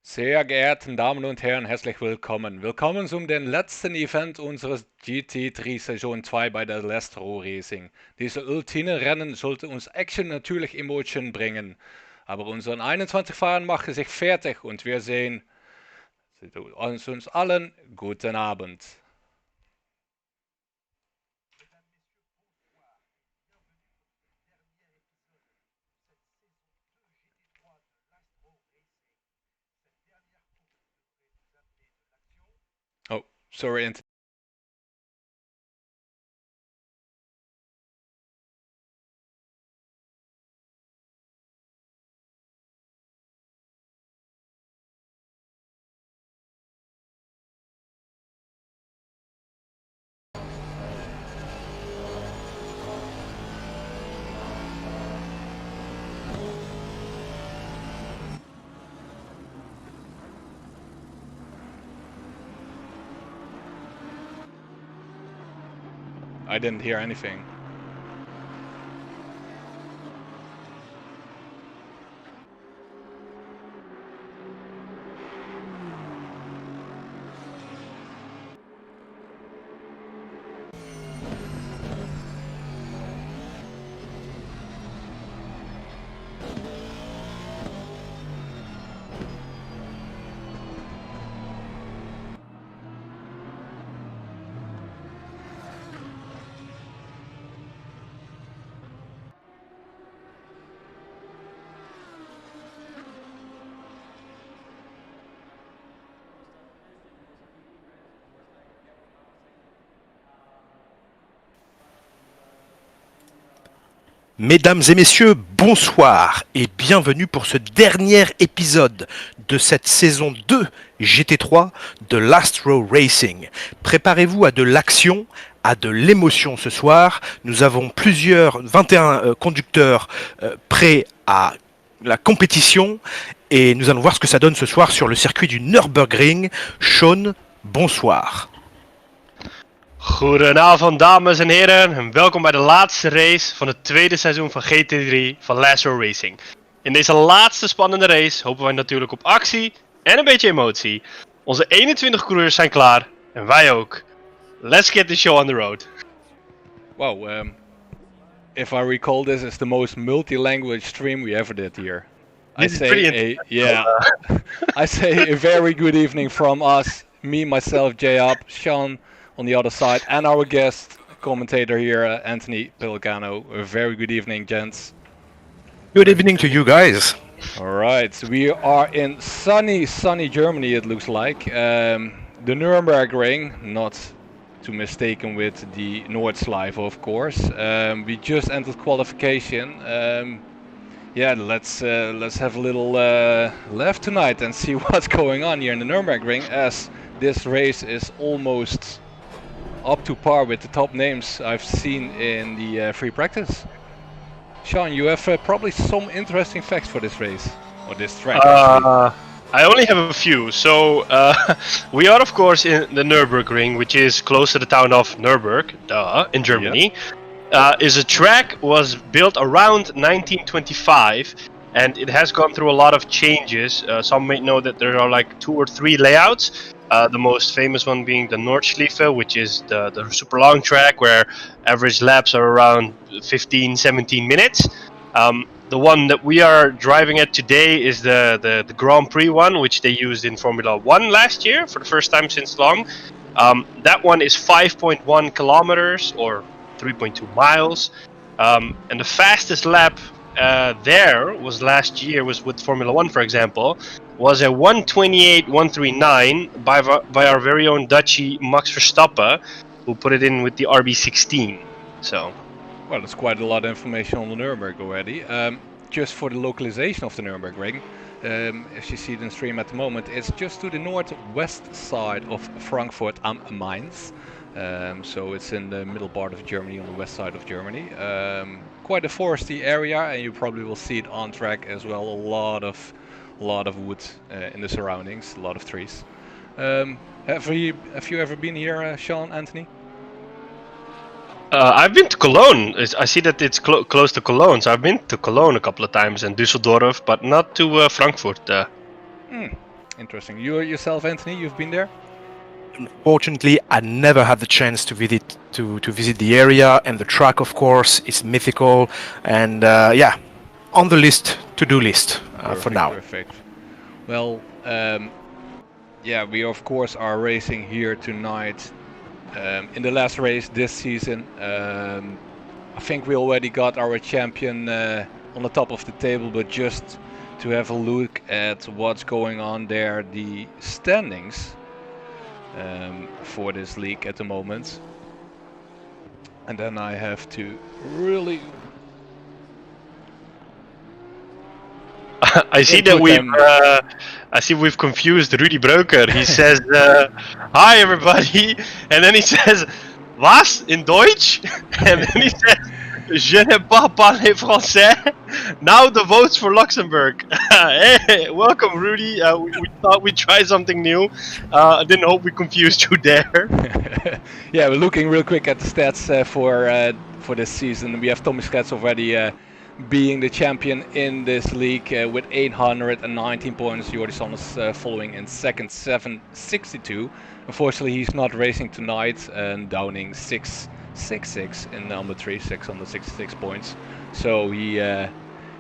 Sehr geehrten Damen und Herren, herzlich willkommen. Willkommen zum den letzten Event unseres GT3 Saison 2 bei der LRR Racing. Diese ultime Rennen sollte uns Action natürlich Emotion bringen. Aber unseren 21 Fahrer machen sich fertig und wir sehen uns allen guten Abend. Oh, sorry, Antony. I didn't hear anything. Mesdames et messieurs, bonsoir et bienvenue pour ce dernier épisode de cette saison 2 GT3 de Last Row Racing. Préparez-vous à de l'action, à de l'émotion ce soir. Nous avons 21 conducteurs prêts à la compétition et nous allons voir ce que ça donne ce soir sur le circuit du Nürburgring. Sean, bonsoir. Goedenavond dames en heren en welkom bij de laatste race van het tweede seizoen van GT3 van Last Row Racing. In deze laatste spannende race hopen wij natuurlijk op actie en een beetje emotie. Onze 21 coureurs zijn klaar en wij ook. Let's get the show on the road. Wow, if I recall, this is the most multi-language stream we ever did here. I say a very good evening from us, me, myself, J.Hub, Sean on the other side, and our guest commentator here, Antony, Pellicano. A very good evening, gents. Good evening to you guys. Alright, so we are in sunny Germany, it looks like. The Nürburgring, not to mistaken with the Nordschleife, of course. We just entered qualification. Yeah, let's have a little left tonight and see what's going on here in the Nürburgring, as this race is almost up to par with the top names I've seen in the free practice. Sean, you have probably some interesting facts for this race, or this track. I only have a few. So we are of course in the Nürburgring, which is close to the town of Nürburg, in Germany. Yep. Is a track was built around 1925, and it has gone through a lot of changes. Some may know that there are like 2 or 3 layouts. The most famous one being the Nordschleife, which is the super long track where average laps are around 15-17 minutes. The one that we are driving at today is the Grand Prix one, which they used in Formula 1 last year for the first time since long. That one is 5.1 kilometers or 3.2 miles. And the fastest lap there was last year, was with Formula 1, for example, was a 1:28.139 by our very own Dutchie Max Verstappen, who put it in with the RB16. So, well, that's quite a lot of information on the Nürburgring already. Just for the localization of the Nürburgring, as you see it in stream at the moment, it's just to the northwest side of Frankfurt am Mainz. So it's in the middle part of Germany, on the west side of Germany. Quite a foresty area, and you probably will see it on track as well. A lot of wood in the surroundings, a lot of trees. Have you ever been here, Sean, Antony? I've been to Cologne. I see that it's close to Cologne, so I've been to Cologne a couple of times, and Düsseldorf, but not to Frankfurt. Interesting. You yourself, Anthony, you've been there? Unfortunately, I never had the chance to visit the area, and the track, of course, is mythical. And yeah, on the to-do list for now. Perfect. Well, yeah, we of course are racing here tonight in the last race this season. I think we already got our champion on the top of the table, but just to have a look at what's going on there, the standings for this league at the moment. And then I have to really... I see that we've confused Rudy Broker. He says, "Hi everybody," and then he says, "Was in Deutsch?" And then he says, "Je ne pas parler français." Now the votes for Luxembourg. Hey, welcome, Rudy. We thought we'd try something new. I didn't hope we confused you there. Yeah, we're looking real quick at the stats for this season. We have Tommy Schetz already being the champion in this league with 819 points. Jordi Sanders following in second, 762. Unfortunately, he's not racing tonight, and Downing 666 in number 3, 666 points. So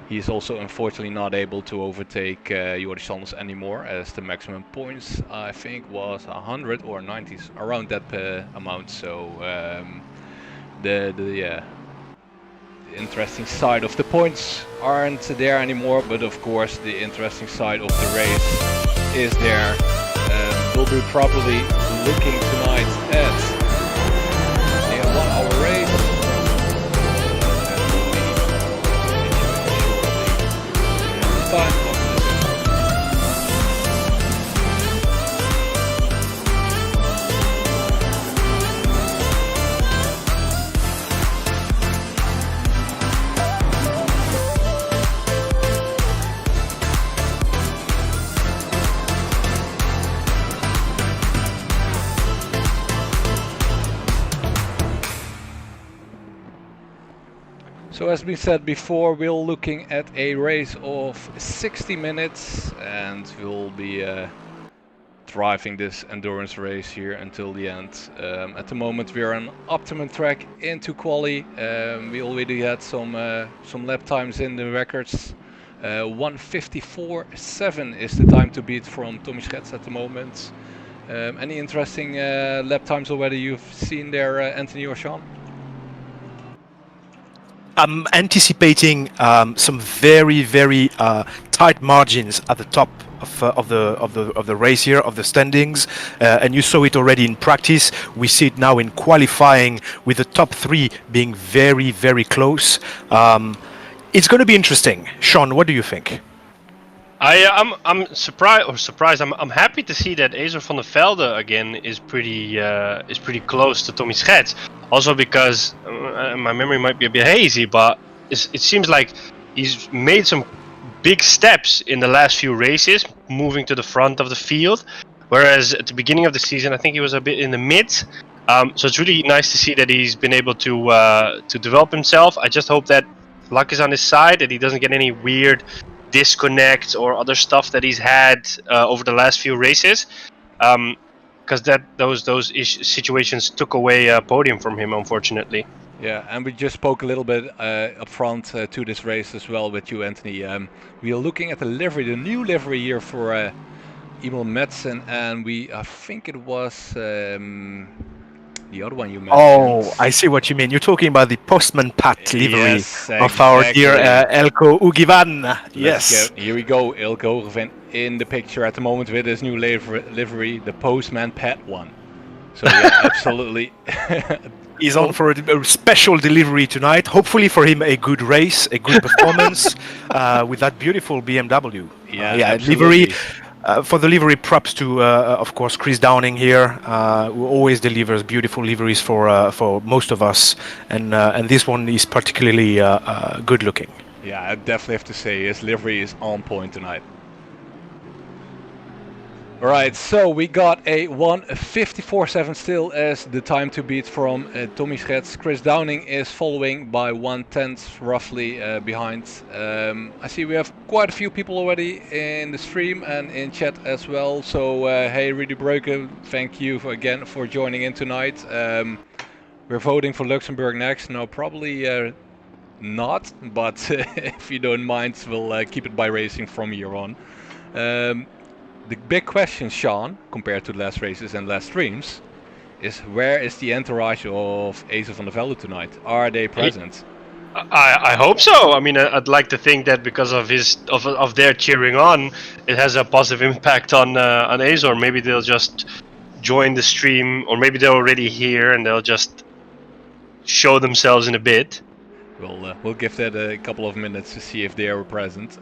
he's also unfortunately not able to overtake Jordi Sanders anymore, as the maximum points I think was 100 or 90, around that amount. So the interesting side of the points aren't there anymore, but of course the interesting side of the race is there. We'll be probably looking tonight at a 1 hour race. Time of the So as we said before, we're looking at a race of 60 minutes, and we'll be driving this endurance race here until the end. At the moment we are on optimum track into quali. We already had some lap times in the records. 1:54.7 is the time to beat from Tommy Schetz at the moment. Any interesting lap times already you've seen there, Anthony or Sean? I'm anticipating some very tight margins at the top of the race here, of the standings, and you saw it already in practice. We see it now in qualifying, with the top 3 being very close. It's going to be interesting. Sean, what do you think? I'm surprised. I'm happy to see that Ezer van der Velde again is pretty close to Tommy Schetz. Also because my memory might be a bit hazy, but it seems like he's made some big steps in the last few races, moving to the front of the field. Whereas at the beginning of the season, I think he was a bit in the mid. So it's really nice to see that he's been able to develop himself. I just hope that luck is on his side, that he doesn't get any weird disconnect or other stuff that he's had over the last few races, because those situations took away a podium from him, unfortunately. Yeah, and we just spoke a little bit up front to this race as well with you, Anthony. We are looking at the livery, the new livery here for Emil Madsen, and I think it was the other one you mentioned. Oh, I see what you mean. You're talking about the Postman Pat livery of our dear Elko Ugivan. Yes. Here we go, Elko Ugivan in the picture at the moment with his new livery, the Postman Pat one. So yeah, absolutely. He's on for a special delivery tonight. Hopefully for him a good race, a good performance with that beautiful BMW. Yeah, livery. For the livery, props to, of course, Chris Downing here, who always delivers beautiful liveries for most of us, and this one is particularly good looking. Yeah, I definitely have to say his livery is on point tonight. Alright, so we got a 1:54.7 still as the time to beat from Tommy Schetz. Chris Downing is following by 1/10 roughly behind. I see we have quite a few people already in the stream and in chat as well. So hey Rudy Breuken, thank you again for joining in tonight. We're voting for Luxembourg next. No, probably not, but if you don't mind, we'll keep it by racing from here on. The big question, Sean, compared to last races and last streams, is where is the entourage of Ace van der Velde tonight? Are they present? I hope so. I mean, I'd like to think that because of their cheering on, it has a positive impact on Ace, or maybe they'll just join the stream, or maybe they're already here and they'll just show themselves in a bit. We'll give that a couple of minutes to see if they are present.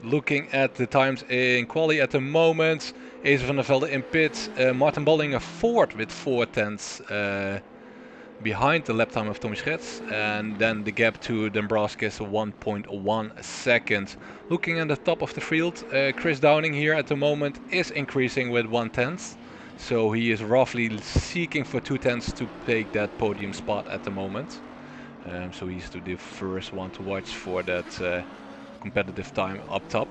Looking at the times in quali at the moment, Ace van der Velde in pit, Martin Bollinger fourth with 4/10 behind the lap time of Tommy Schetz, and then the gap to Dombrowski is 1.1 second. Looking at the top of the field, Chris Downing here at the moment is increasing with 1/10, so he is roughly seeking for 2/10 to take that podium spot at the moment. So he's the first one to watch for that competitive time up top.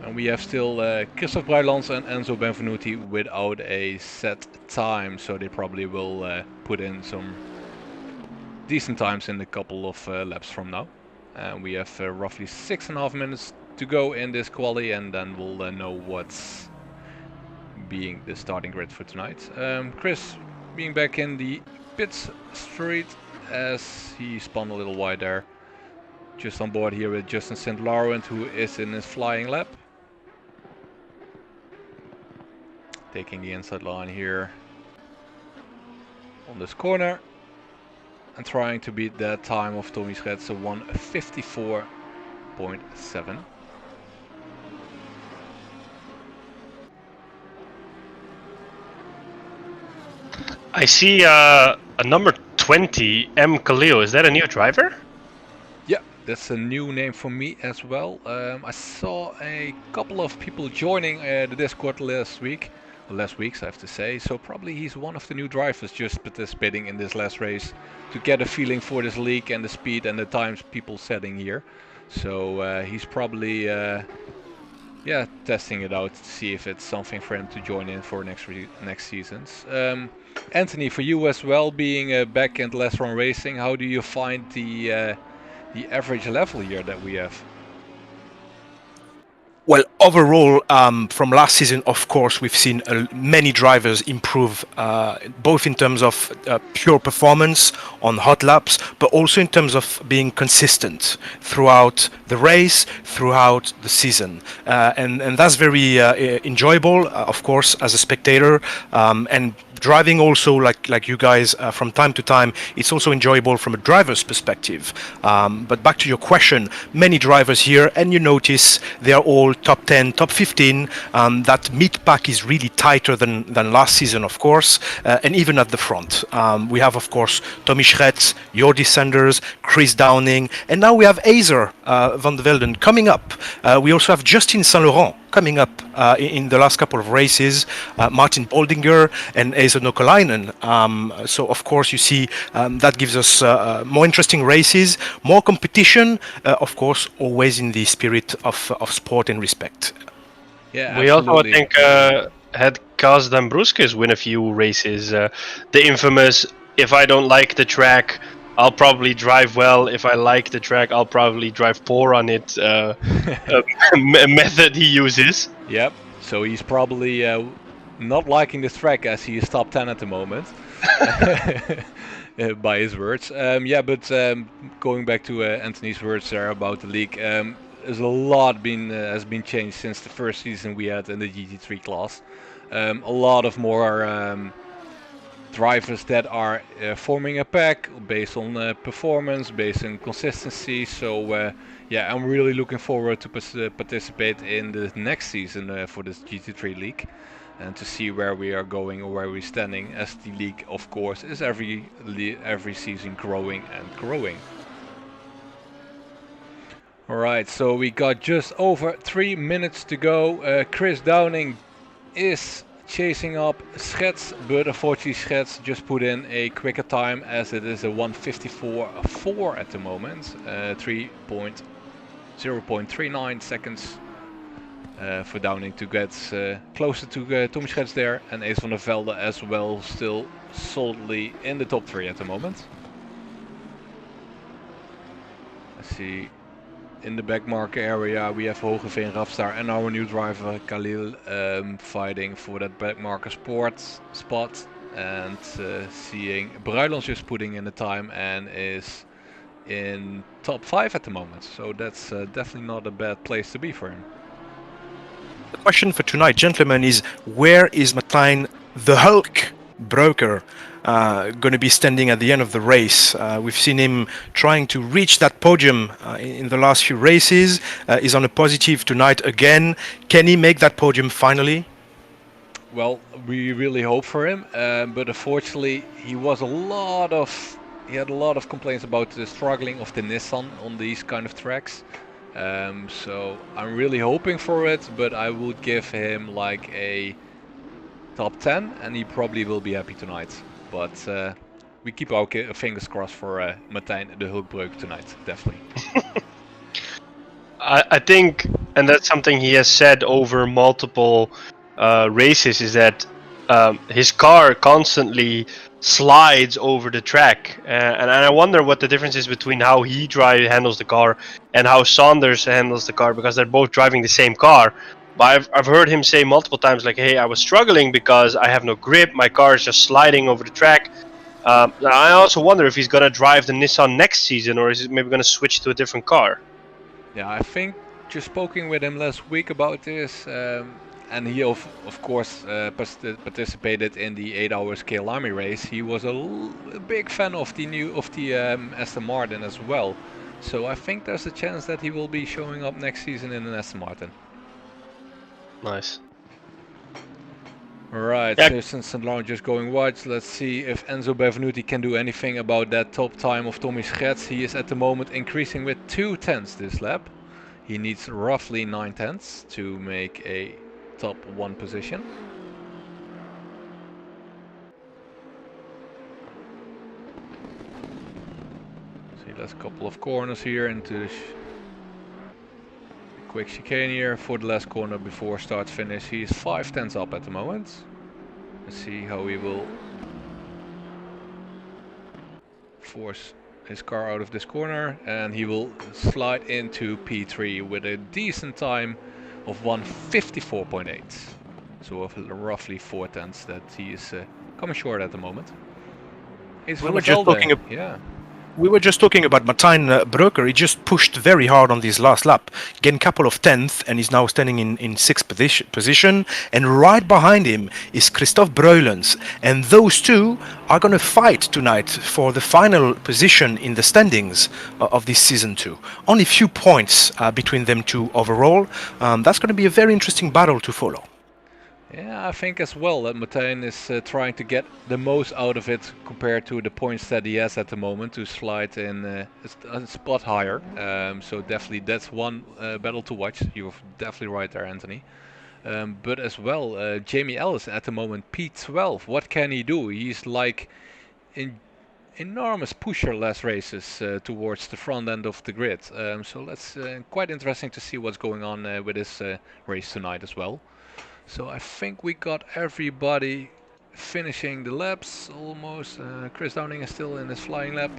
And we have still Christophe Breilands and Enzo Benvenuti without a set time, so they probably will put in some decent times in a couple of laps from now. And we have roughly 6.5 minutes to go in this quali, and then we'll know what's being the starting grid for tonight. Chris being back in the pit street as he spun a little wide there. Just on board here with Justin St. Laurent, who is in his flying lap. Taking the inside line here on this corner. And trying to beat that time of Tommy Schetz, 1:54.7. I see a number 20, M. Khalil. Is that a new driver? Yeah, that's a new name for me as well. I saw a couple of people joining the Discord last weeks I have to say, so probably he's one of the new drivers just participating in this last race to get a feeling for this league and the speed and the times people setting here. So he's probably testing it out to see if it's something for him to join in for next seasons. Antony, for you as well, being back in last run racing, how do you find the average level here that we have? Well, overall, from last season, of course, we've seen many drivers improve, both in terms of pure performance on hot laps, but also in terms of being consistent throughout the race, throughout the season. And that's very enjoyable, of course, as a spectator. And driving also, like you guys, from time to time, it's also enjoyable from a driver's perspective. But back to your question, many drivers here, and you notice they are all top 10, top 15. That mid pack is really tighter than last season, of course, and even at the front. We have, of course, Tommy Schetz, Jordi Sanders, Chris Downing, and now we have Acer van der Velde coming up. We also have Justin St. Laurent coming up in the last couple of races, Martin Boldinger and Esa Nokalainen. So of course you see that gives us more interesting races, more competition, of course always in the spirit of sport and respect. Yeah, we absolutely. also, I think, had Kaz Dambruskas win a few races. The infamous, if I don't like the track, I'll probably drive well. If I like the track, I'll probably drive poor on it. Method he uses. Yep. So he's probably not liking this track as he is top 10 at the moment, by his words. But going back to Anthony's words there about the league, there's a lot has been changed since the first season we had in the GT3 class. A lot of more drivers that are forming a pack based on performance, based on consistency. So I'm really looking forward to participate in the next season for this GT3 league and to see where we are going or where we're standing, as the league of course is every season growing and growing. Alright, so we got just over 3 minutes to go. Chris Downing is chasing up Schets, but unfortunately Schets just put in a quicker time as it is a 1:54.4 at the moment. 0.39 seconds for Downing to get closer to Tommy Schets there, and Ace van der Velde as well, still solidly in the top 3 at the moment. Let's see. In the backmarker area we have Hogeveen, Rafstar and our new driver Khalil fighting for that backmarker spot, and seeing Bruilons just putting in the time and is in top 5 at the moment, so that's definitely not a bad place to be for him. The question for tonight, gentlemen, is where is Martijn the Hulk Broker going to be standing at the end of the race? We've seen him trying to reach that podium in the last few races. He's on a positive tonight again. Can he make that podium finally? Well, we really hope for him, but unfortunately he had a lot of complaints about the struggling of the Nissan on these kind of tracks. So I'm really hoping for it, but I would give him like a top 10 and he probably will be happy tonight. But we keep our fingers crossed for Martijn de Hulkbreuk tonight, definitely. I think, and that's something he has said over multiple races, is that his car constantly slides over the track, and I wonder what the difference is between how he handles the car and how Saunders handles the car, because they're both driving the same car. But I've heard him say multiple times, like, hey, I was struggling because I have no grip, my car is just sliding over the track. I also wonder if he's going to drive the Nissan next season, or is he maybe going to switch to a different car. Yeah, I think just speaking with him last week about this, and he of course participated in the 8 hours Kyalami race. He was a big fan of the Aston Martin as well. So I think there's a chance that he will be showing up next season in an Aston Martin. Nice. Alright, Yeah. so since St. Laurent just going wide, let's see if Enzo Benvenuti can do anything about that top time of Tommy Schets. He is at the moment increasing with 2 tenths this lap. He needs roughly 9 tenths to make a top 1 position. See, there's a couple of corners here into the quick chicane here for the last corner before start finish. He is 5 tenths up at the moment. Let's see how he will force his car out of this corner, and he will slide into P3 with a decent time of 1:54.8. So of roughly 4 tenths that he is coming short at the moment. We were just talking about Martijn Broker. He just pushed very hard on this last lap, gained a couple of tenths, and is now standing in 6th position. And right behind him is Christophe Bruilens. And those two are going to fight tonight for the final position in the standings of this season 2. Only a few points between them two overall. That's going to be a very interesting battle to follow. Yeah, I think as well that Martijn is trying to get the most out of it compared to the points that he has at the moment to slide in a spot higher. So definitely that's one battle to watch. You're definitely right there, Antony. But as well, Jamie Ellis at the moment P12. What can he do? He's like an enormous pusher last races towards the front end of the grid. So that's quite interesting to see what's going on with this race tonight as well. So I think we got everybody finishing the laps almost. Chris Downing is still in his flying lap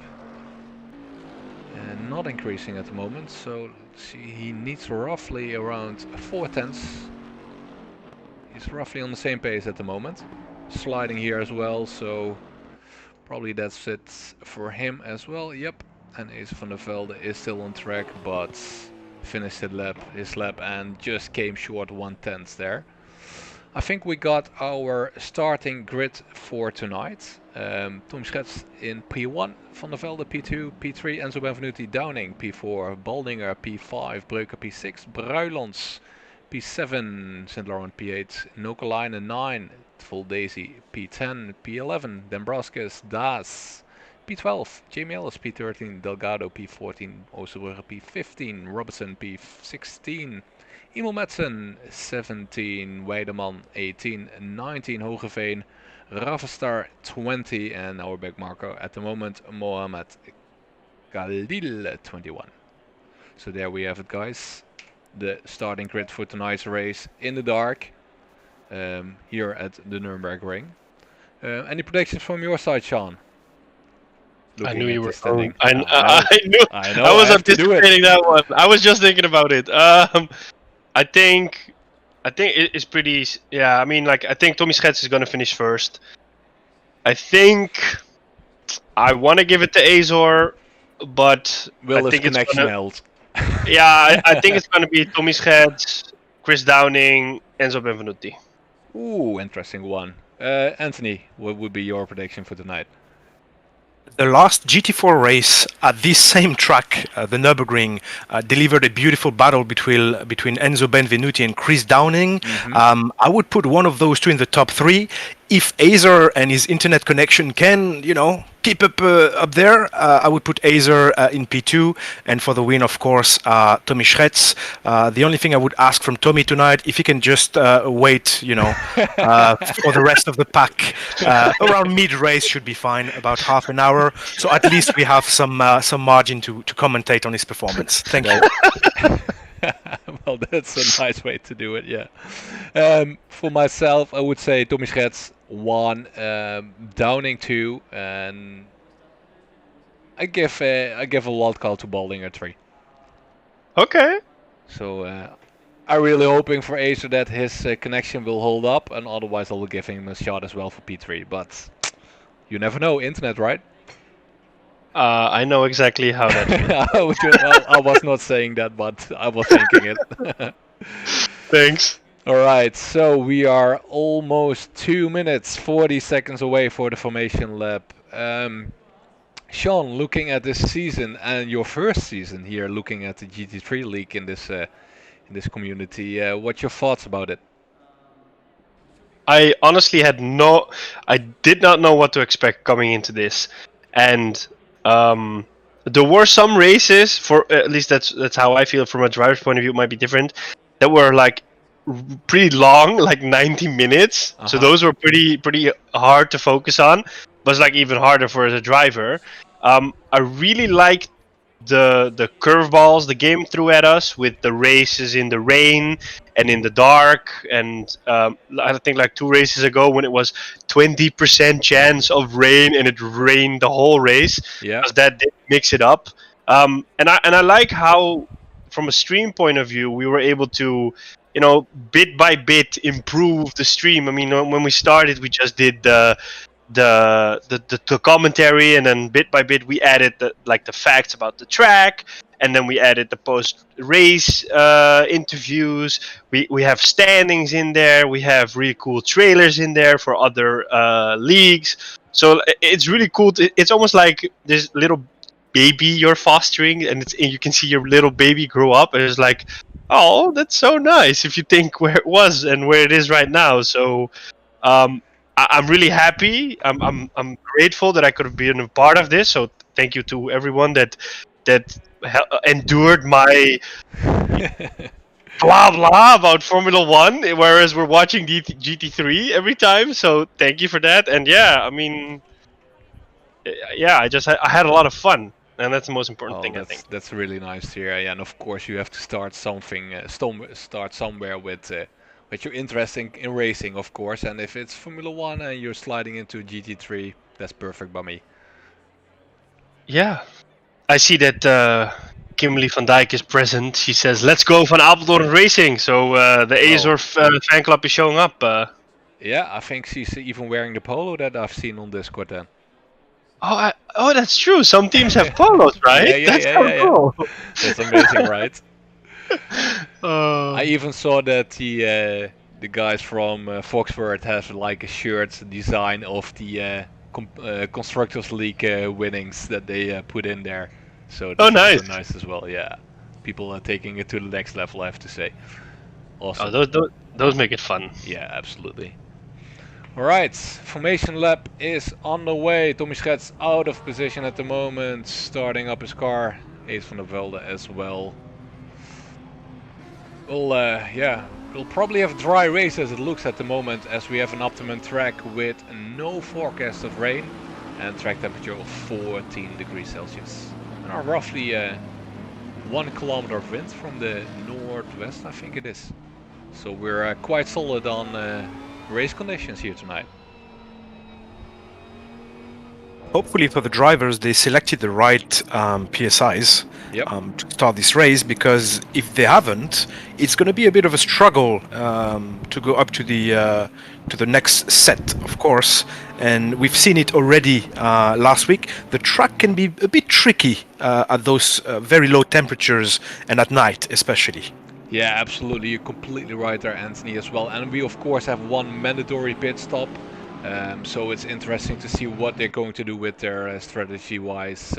and not increasing at the moment. So let's see, he needs roughly around 4 tenths. He's roughly on the same pace at the moment. Sliding here as well, so probably that's it for him as well. Yep, and Ace van der Velde is still on track, but finished his lap and just came short 1/10 there. I think we got our starting grid for tonight. Tom Schets in P1, Van der Velde P2, P3, Enzo Benvenuti Downing P4, Baldinger P5, Breuker P6, Bruilens P7, St. Laurent P8, Nokalainen 9, Full Daisy P10, P11, Dembrowskis, Daas P12, Jamie Ellis P13, Delgado P14, Oosterbrugge P15, Robertson P16, Emil Madsen 17, Weideman 18, 19, Hogeveen, Ravenstar 20, and our back marker at the moment, Mohamed Khalil 21. So there we have it, guys. The starting grid for tonight's race in the dark here at the Nürburgring. Any predictions from your side, Sean? I Looking knew at you the were standing. going. I knew. I know. I was have to do it. anticipating that one. I was just thinking about it. I think it's pretty. Yeah, I mean, like, I think Tommy Schets is gonna finish first. I think I want to give it to Azor, but Will I his think it's connection gonna. held? Yeah, I think it's gonna be Tommy Schets, Chris Downing, Enzo Benvenuti. Ooh, interesting one. Antony, what would be your prediction for tonight? The last GT4 race at this same track, the Nürburgring, delivered a beautiful battle between Enzo Benvenuti and Chris Downing. I would put one of those two in the top 3. If Azor and his internet connection can, keep up there, I would put Azor in P2, and for the win, of course, Tommy Schretz. The only thing I would ask from Tommy tonight, if he can just wait, for the rest of the pack, around mid-race should be fine, about half an hour. So at least we have some margin to commentate on his performance. Thank you. Well, that's a nice way to do it, yeah. For myself, I would say Tommy Schretz 1, Downing 2, and I give a wild card to Baldinger 3. Okay. So I'm really hoping for Acer that his connection will hold up, and otherwise I will give him a shot as well for P3. But you never know, internet, right? I know exactly how that feels. I was not saying that, but I was thinking it. Thanks. Alright, so we are almost 2 minutes 40 seconds away for the formation lap. Sean, looking at this season and your first season here, looking at the GT3 League in this community, what's your thoughts about it? I honestly I did not know what to expect coming into this, and there were some races, for at least that's how I feel from a driver's point of view. It might be different, that were like pretty long, like 90 minutes. So those were pretty hard to focus on, but it's like even harder for the driver. I really liked the curveballs the game threw at us with the races in the rain and in the dark, and I think like 2 races ago when it was 20% chance of rain and it rained the whole race, because that did mix it up. And I like how, from a stream point of view, we were able to, bit by bit improve the stream. I mean, when we started, we just did the commentary, and then bit by bit we added the facts about the track, and then we added the post-race interviews. We have standings in there. We have really cool trailers in there for other leagues. So it's really cool. It's almost like this little baby you're fostering, and you can see your little baby grow up. And it's like, oh, that's so nice if you think where it was and where it is right now. So I'm really happy. I'm grateful that I could have been a part of this. So thank you to everyone that endured my blah blah about Formula 1, whereas we're watching GT3 every time. So thank you for that. And yeah, I mean, yeah, I had a lot of fun, and that's the most important thing, I think. That's really nice to hear. Yeah, and of course you have to start something, start somewhere with your interest in racing, of course. And if it's Formula 1 and you're sliding into GT3, that's perfect by me. Yeah, I see that Kimberly van Dijk is present. She says, "Let's go Van Apeldoorn Racing." So the Azor fan club is showing up. Yeah, I think she's even wearing the polo that I've seen on Discord then. Oh, that's true. Some teams have polos, right? Yeah, that's cool. That's amazing, right? I even saw that the guys from Foxworth have like a shirt design of the Constructors League winnings that they put in there. So that's nice. Also nice as well. Yeah, people are taking it to the next level, I have to say. Awesome. Oh, those make it fun. Yeah, absolutely. Alright, formation lap is on the way. Tommy Schets out of position at the moment, starting up his car. Ace van der Velde as well. We'll probably have a dry race as it looks at the moment, as we have an optimum track with no forecast of rain and track temperature of 14 degrees Celsius. And are roughly 1 kilometer of wind from the northwest, I think it is. So we're quite solid on race conditions here tonight. Hopefully for the drivers, they selected the right PSIs to start this race, because if they haven't, it's going to be a bit of a struggle to go up to the next set, of course. And we've seen it already last week. The track can be a bit tricky at those very low temperatures and at night especially. Yeah, absolutely. You're completely right there, Anthony, as well. And we of course have one mandatory pit stop. So it's interesting to see what they're going to do with their strategy-wise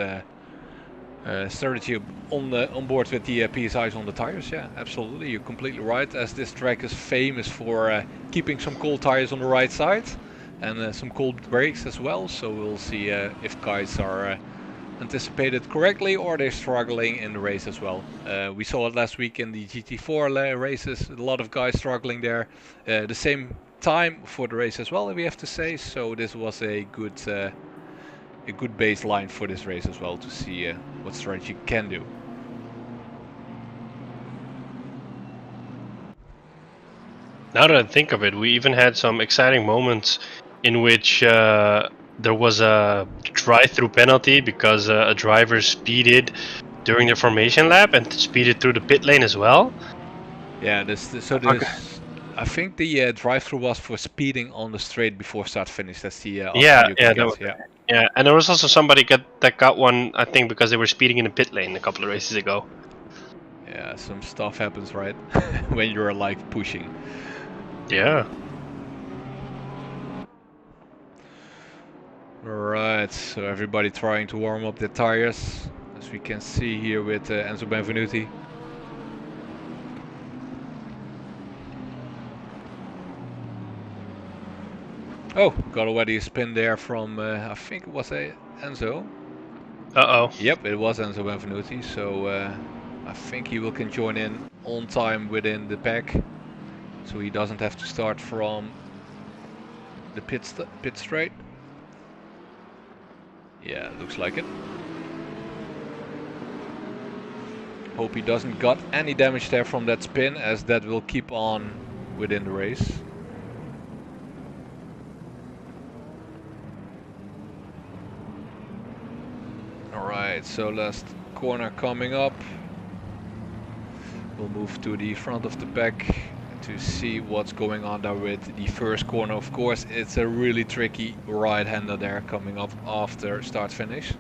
strategy on board with the PSIs on the tires. Yeah, absolutely. You're completely right, as this track is famous for keeping some cold tires on the right side and some cold brakes as well. So we'll see if guys are anticipated correctly or they're struggling in the race as well. We saw it last week in the GT4 races, a lot of guys struggling there. The same time for the race as well, we have to say. So this was a good baseline for this race as well, to see what strategy can do. Now that I think of it, we even had some exciting moments in which there was a drive-through penalty because a driver speeded during the formation lap and speeded through the pit lane as well. Yeah, I think the drive-through was for speeding on the straight before start-finish. That's the yeah, and there was also somebody that got one, I think, because they were speeding in the pit lane a couple of races ago. Yeah, some stuff happens, right? When you're like pushing. Yeah. Alright, so everybody trying to warm up their tires, as we can see here with Enzo Benvenuti. Oh, got already a spin there from, I think it was Enzo. Uh-oh. Yep, it was Enzo Benvenuti, so I think he can join in on time within the pack. So he doesn't have to start from the pit straight. Yeah, looks like it. Hope he doesn't got any damage there from that spin, as that will keep on within the race. Alright, so last corner coming up. We'll move to the front of the pack to see what's going on there with the first corner. Of course, it's a really tricky right-hander there coming up after start-finish.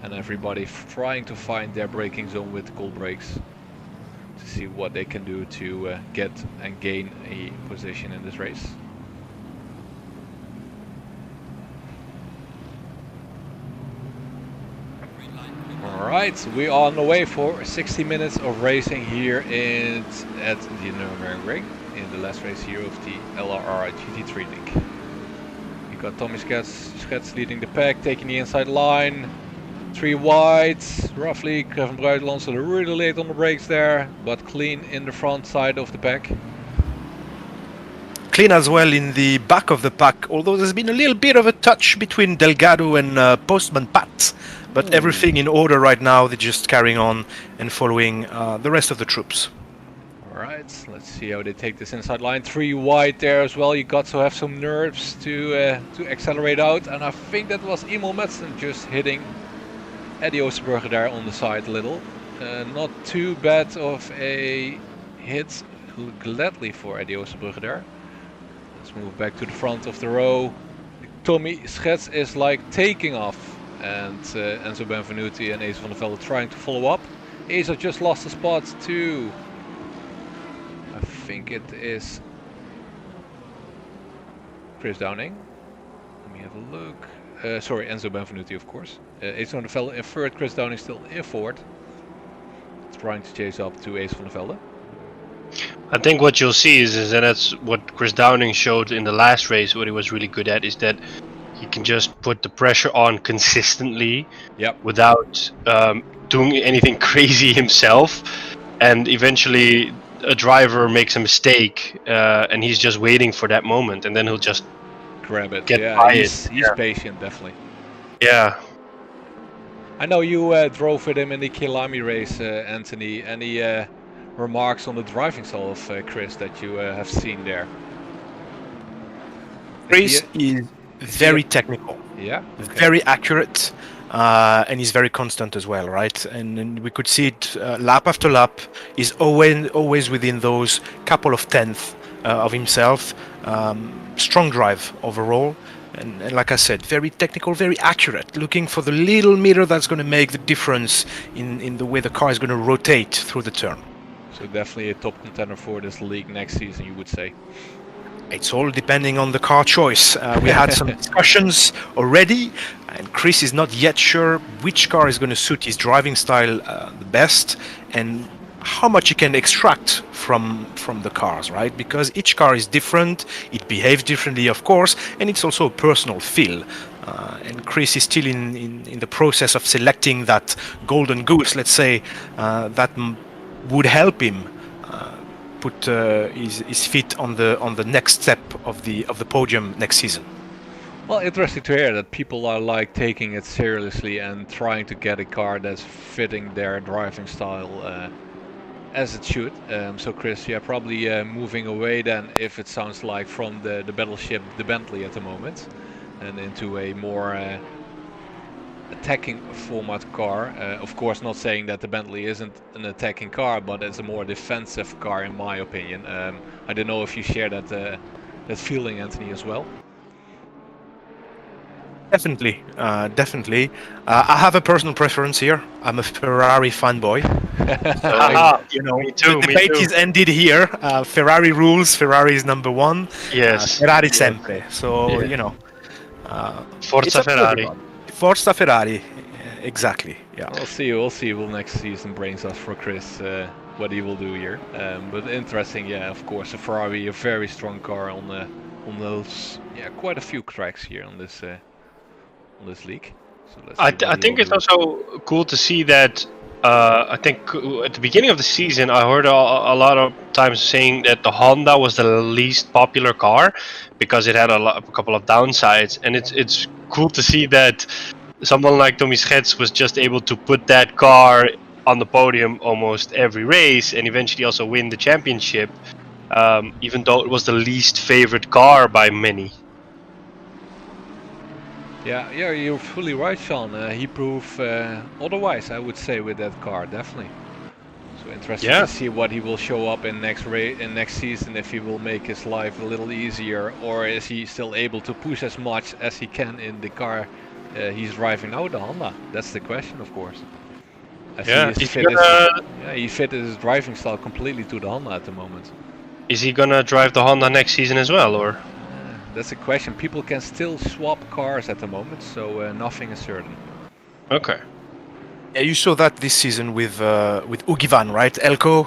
And everybody trying to find their braking zone with cold brakes to see what they can do to get and gain a position in this race. Alright, we are on the way for 60 minutes of racing here at the Nürburgring in the last race here of the LRR GT3 League. You got Tommy Schets leading the pack, taking the inside line. 3 wide, roughly. Kevin Bruidland, so they're really late on the brakes there, but clean in the front side of the pack. Clean as well in the back of the pack, although there's been a little bit of a touch between Delgado and Postman Pat. But everything in order right now. They're just carrying on and following the rest of the troops. Alright, let's see how they take this inside line. 3 wide there as well. You got to have some nerves to accelerate out. And I think that was Emil Madsen just hitting Eddie Oosterburger there on the side a little. Not too bad of a hit, gladly for Eddie Oosterburger there. Let's move back to the front of the row. Tommy Schets is like taking off. And Enzo Benvenuti and Ace van der Velde trying to follow up. Ace just lost a spot to, I think it is Chris Downing. Let me have a look. Sorry, Enzo Benvenuti, of course. Ace van der Velde in third, Chris Downing still in fourth. Trying to chase up to Ace van der Velde. I think what you'll see is that that's what Chris Downing showed in the last race. What he was really good at is that he can just put the pressure on consistently, without doing anything crazy himself, and eventually a driver makes a mistake, and he's just waiting for that moment, and then he'll just grab it. get Yeah, by he's it. patient, definitely. Yeah. I know you drove with him in the Kilami race, Anthony. Any remarks on the driving style of Chris that you have seen there? Chris is very technical, very accurate, and he's very constant as well, right? And we could see it lap after lap. He's always within those couple of tenths of himself. Strong drive overall. And like I said, very technical, very accurate, looking for the little meter that's going to make the difference in the way the car is going to rotate through the turn. So definitely a top contender for this league next season, you would say. It's all depending on the car choice. We had some discussions already, and Chris is not yet sure which car is going to suit his driving style the best, and how much you can extract from the cars, right? Because each car is different, it behaves differently, of course, and it's also a personal feel. And Chris is still in the process of selecting that golden goose, let's say, that would help him put his feet on the next step of the podium next season. Well, interesting to hear that people are like taking it seriously and trying to get a car that's fitting their driving style as it should. So Chris, yeah, probably moving away then, if it sounds like, from the battleship, the Bentley at the moment, and into a more attacking format car. Of course, not saying that the Bentley isn't an attacking car, but it's a more defensive car in my opinion. I don't know if you share that feeling, Anthony, as well. Definitely. I have a personal preference here. I'm a Ferrari fanboy. So, you know, the debate is ended here. Ferrari rules. Ferrari is number one. Yes. Ferrari sempre. So, you know. Forza Ferrari. Forza Ferrari. Exactly. Yeah. We'll see what next season brings us for Chris. What he will do here. But interesting, yeah. Of course, a Ferrari, a very strong car on those, quite a few tracks here on this league. So I think it's also cool to see that. I think at the beginning of the season, I heard a lot of times saying that the Honda was the least popular car because it had a couple of downsides, and it's cool to see that someone like Tommy Schets was just able to put that car on the podium almost every race, and eventually also win the championship, even though it was the least favorite car by many. Yeah, you're fully right, Sean. He proved otherwise, I would say, with that car, definitely. So interesting to see what he will show up in next season, if he will make his life a little easier, or is he still able to push as much as he can in the car he's driving now, the Honda? That's the question, of course. He fitted his driving style completely to the Honda at the moment. Is he gonna drive the Honda next season as well, or? That's a question. People can still swap cars at the moment, so nothing is certain. Okay. Yeah, you saw that this season with Ugivan, right? Elko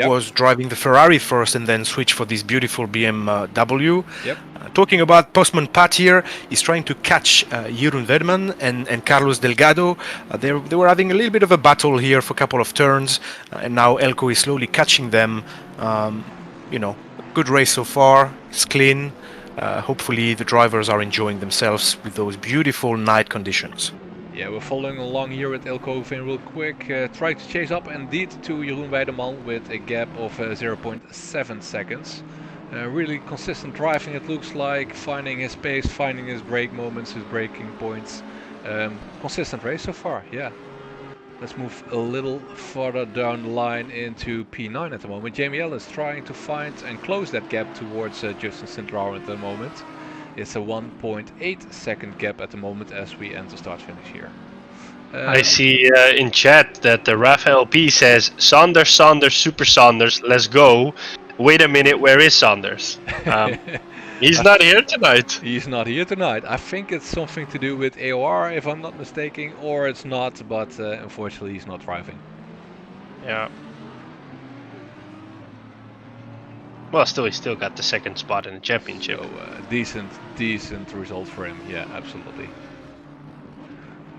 was driving the Ferrari first and then switched for this beautiful BMW. Yep. Talking about Postman Pat here, he's trying to catch Jeroen Wedman and Carlos Delgado. They were having a little bit of a battle here for a couple of turns, and now Elko is slowly catching them. Good race so far. It's clean. Hopefully the drivers are enjoying themselves with those beautiful night conditions. Yeah, we're following along here with Elkoven real quick. Try to chase up indeed to Jeroen Weideman with a gap of 0.7 seconds. Really consistent driving, it looks like, finding his pace, finding his brake moments, his braking points. Consistent race so far, yeah. Let's move a little further down the line into P9 at the moment. Jamie Ellis trying to find and close that gap towards Justin St. at the moment. It's a 1.8 second gap at the moment as we enter start finish here. I see in chat that the Raphael P says, Saunders, Super Saunders, let's go. Wait a minute, where is Saunders? He's not here tonight. He's not here tonight. I think it's something to do with AOR, if I'm not mistaken, or it's not, but unfortunately he's not driving. Yeah. Well, still, he still got the second spot in the championship. So decent result for him. Yeah, absolutely.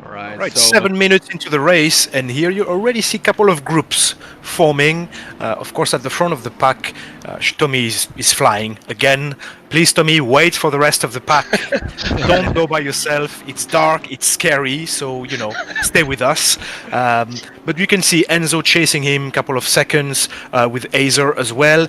All right, so 7 minutes into the race, and here you already see a couple of groups forming. Of course, at the front of the pack, Tommy is flying again. Please, Tommy, wait for the rest of the pack. Don't go by yourself. It's dark, it's scary, so, you know, stay with us. But you can see Enzo chasing him a couple of seconds with Azer as well.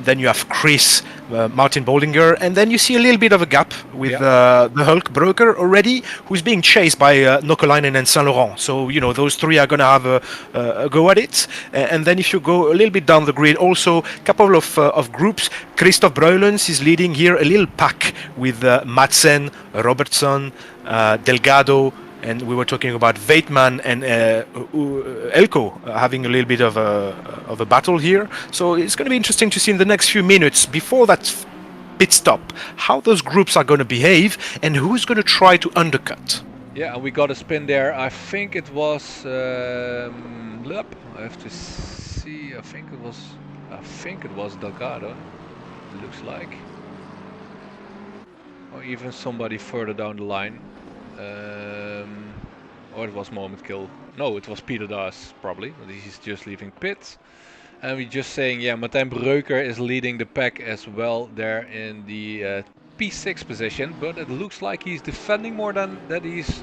Then you have Chris, Martin Boldinger, and then you see a little bit of a gap with the Hulk Broker already, who's being chased by Nokolainen and Saint Laurent. So, you know, those three are going to have a go at it. And then if you go a little bit down the grid, also a couple of groups. Christoph Breulens is leading here a little pack with Madsen, Robertson, Delgado, and we were talking about Veitman and Elko having a little bit of a battle here. So it's going to be interesting to see in the next few minutes before that pit stop how those groups are going to behave and who's going to try to undercut. Yeah, and we got a spin there. I think it was Lup. I have to see. I think it was Delgado. It looks like, or even somebody further down the line. Or it was Moment Kill. No, it was Peter Das probably. But he's just leaving pit. And we're just saying, yeah, Martijn Breuker is leading the pack as well there in the P6 position. But it looks like he's defending more than that he's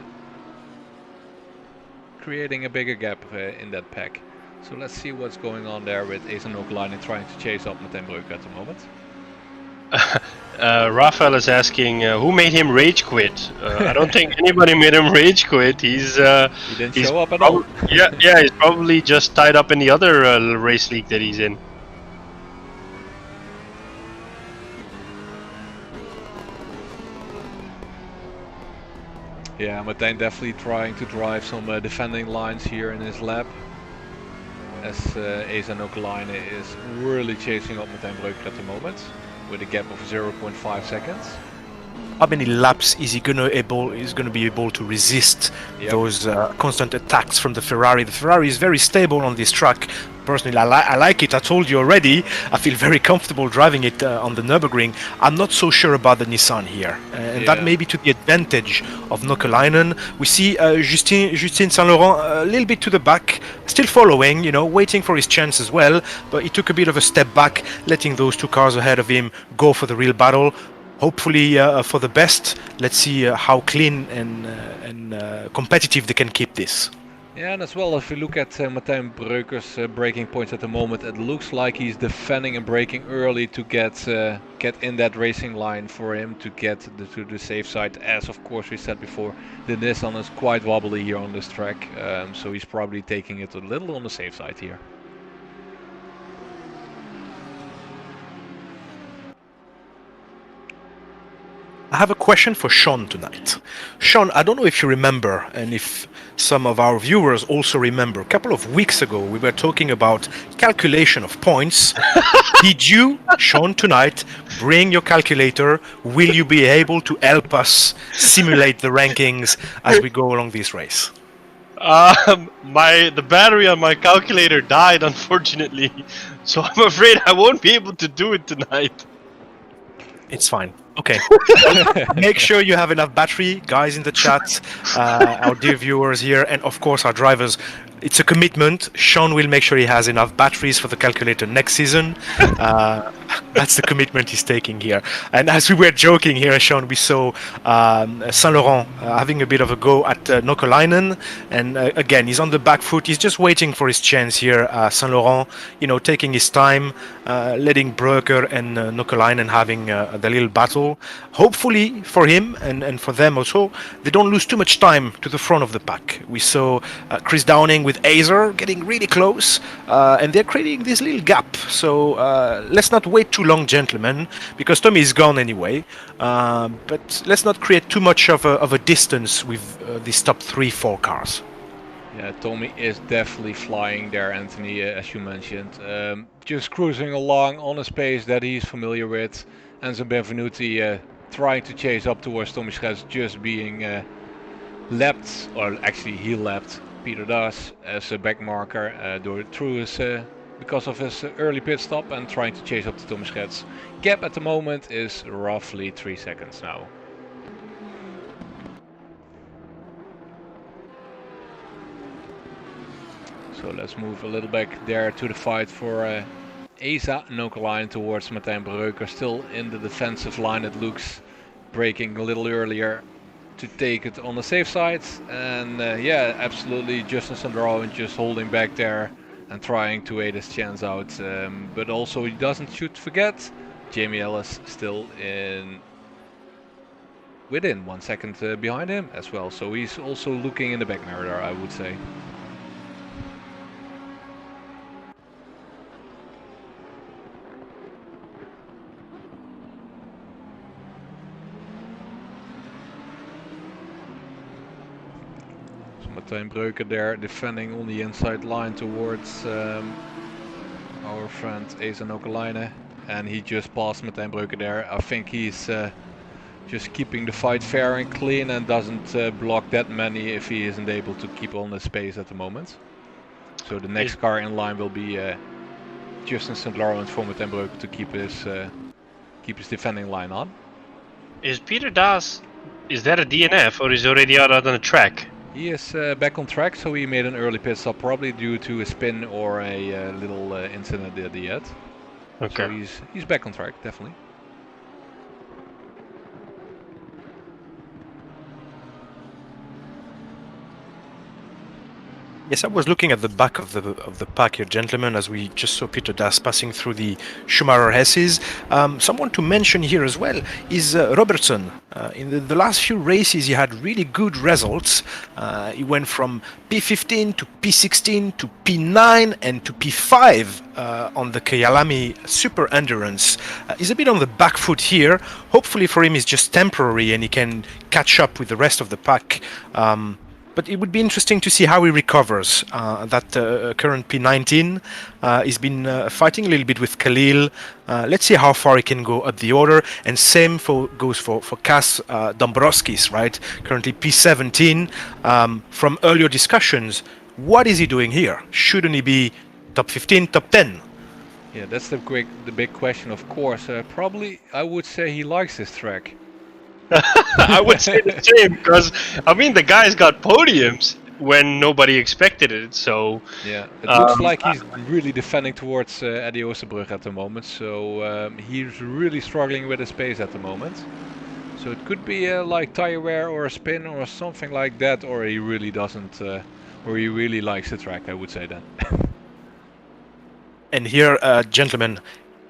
creating a bigger gap in that pack. So let's see what's going on there with Ace and Nokelainen trying to chase up Martijn Breuker at the moment. Raphael is asking who made him rage quit. I don't think anybody made him rage quit. He didn't show up at all. Yeah, he's probably just tied up in the other race league that he's in. Yeah, Martijn definitely trying to drive some defending lines here in his lap. As Ace and Nokelainen is really chasing up Martijn Breuker at the moment, with a gap of 0.5 seconds. How many laps is he going to be able to resist those constant attacks from the Ferrari? The Ferrari is very stable on this track. Personally, I like it. I told you already. I feel very comfortable driving it on the Nürburgring. I'm not so sure about the Nissan here, and that may be to the advantage of Nokelainen. We see Justin Saint Laurent a little bit to the back, still following, you know, waiting for his chance as well. But he took a bit of a step back, letting those two cars ahead of him go for the real battle. Hopefully for the best. Let's see how clean and competitive they can keep this. Yeah, and as well, if we look at Martijn Breuker's braking points at the moment, it looks like he's defending and braking early to get in that racing line for him to get to the safe side. As of course we said before, the Nissan is quite wobbly here on this track, so he's probably taking it a little on the safe side here. I have a question for Sean tonight. Sean, I don't know if you remember, and if some of our viewers also remember, a couple of weeks ago we were talking about calculation of points. Did you, Sean, tonight bring your calculator? Will you be able to help us simulate the rankings as we go along this race? The battery on my calculator died, unfortunately, so I'm afraid I won't be able to do it tonight. It's fine. Okay. Make sure you have enough battery, guys in the chat, our dear viewers here, and of course our drivers. It's a commitment. Sean will make sure he has enough batteries for the calculator next season. That's the commitment he's taking here. And as we were joking here, Sean, we saw Saint Laurent having a bit of a go at Nokelainen, and again he's on the back foot. He's just waiting for his chance here. Saint Laurent, you know, taking his time, letting Breuker and Nokelainen having the little battle. Hopefully for him and for them also, they don't lose too much time to the front of the pack. We saw Chris Downing with Azer getting really close, and they're creating this little gap. So let's not wait too long, gentlemen, because Tommy is gone anyway. But let's not create too much of a distance with these top 3-4 cars. Yeah, Tommy is definitely flying there, Antony, as you mentioned. Just cruising along on a space that he's familiar with. Enzo Benvenuti trying to chase up towards Tommy Schetz, just being lapped, or actually he lapped Peter Das as a back marker through his because of his early pit stop and trying to chase up to Tommy Schets. Gap at the moment is roughly 3 seconds now. So let's move a little back there to the fight for Asa Nokalainen towards Martijn Breuker, still in the defensive line. It looks braking a little earlier to take it on the safe side, and yeah, absolutely Justin Sandro just holding back there and trying to wait his chance out, but also he should forget Jamie Ellis still within 1 second behind him as well, so he's also looking in the back mirror there, I would say. Martijn Breuker there defending on the inside line towards our friend Asa Nokalainen, and he just passed Martijn Breuker there. I think he's just keeping the fight fair and clean and doesn't block that many if he isn't able to keep on the space at the moment. So the next car in line will be Justin St. Laurent for Martijn Breuker to keep his defending line on. Is Peter Das, is that a DNF or is he already out on the track? He is back on track, so he made an early pit stop, probably due to a spin or a little incident at the end. Okay. So he's back on track, definitely. Yes, I was looking at the back of the pack here, gentlemen, as we just saw Peter Das passing through the Schumacher Hesses. Someone to mention here as well is Robertson. In the last few races, he had really good results. He went from P15 to P16 to P9 and to P5 on the Kyalami Super Endurance. He's a bit on the back foot here. Hopefully for him, it's just temporary and he can catch up with the rest of the pack. But it would be interesting to see how he recovers. That current P19, he's been fighting a little bit with Khalil. Let's see how far he can go up the order. And same goes for Kas Dombrovskis, right? Currently P17. From earlier discussions, what is he doing here? Shouldn't he be top 15, top 10? Yeah, that's the big question, of course. Probably, I would say he likes this track. I would say the same, because I mean the guy's got podiums when nobody expected it. So yeah, it looks like he's really defending towards Eddie Oosterbrug at the moment. So he's really struggling with his pace at the moment. So it could be like tire wear or a spin or something like that, or he really doesn't, or he really likes the track. I would say then. And here, gentlemen,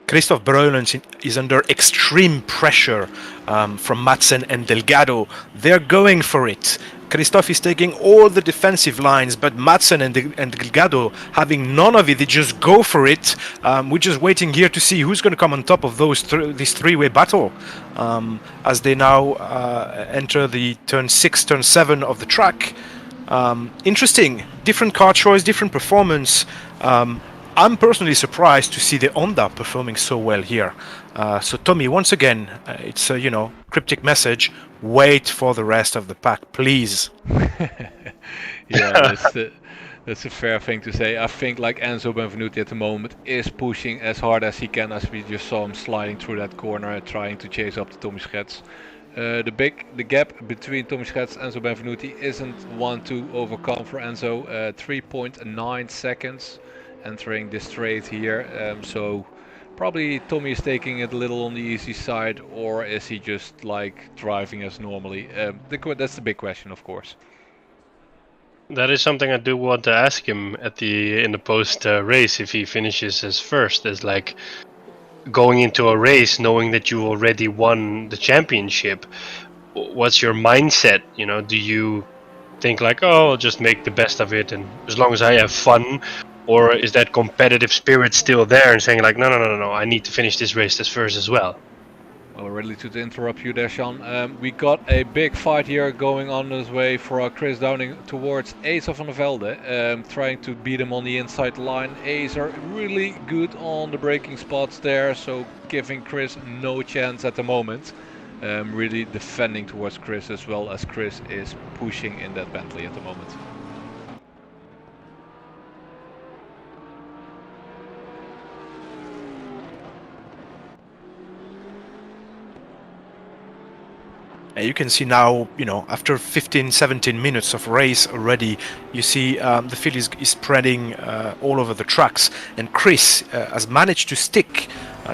Christoph Breulens is under extreme pressure from Madsen and Delgado. They're going for it. Christoph is taking all the defensive lines, but Madsen and Delgado having none of it. They just go for it. We're just waiting here to see who's going to come on top of this three-way battle as they now enter the turn 6, turn 7 of the track. Interesting. Different car choice, different performance. I'm personally surprised to see the Honda performing so well here. So Tommy, once again, it's a cryptic message. Wait for the rest of the pack, please. Yeah, that's a fair thing to say. I think like Enzo Benvenuti at the moment is pushing as hard as he can, as we just saw him sliding through that corner, trying to chase up to Tommy Schets. The gap between Tommy Schets and Enzo Benvenuti isn't one to overcome for Enzo. 3.9 seconds. Entering this straight here, so probably Tommy is taking it a little on the easy side, or is he just like driving as normally? That's the big question, of course. That is something I do want to ask him in the post race if he finishes as first. Is like going into a race knowing that you already won the championship. What's your mindset? Do you think like, oh, I'll just make the best of it, and as long as I have fun? Or is that competitive spirit still there and saying like, no, I need to finish this race as first as well? Well, really to interrupt you there, Sean. We got a big fight here going on this way for Chris Downing towards Asa van der Velde, trying to beat him on the inside line. Ace are really good on the braking spots there, so giving Chris no chance at the moment. Really defending towards Chris as well, as Chris is pushing in that Bentley at the moment. And you can see now, after 15, 17 minutes of race already, you see the field is spreading all over the tracks. And Chris has managed to stick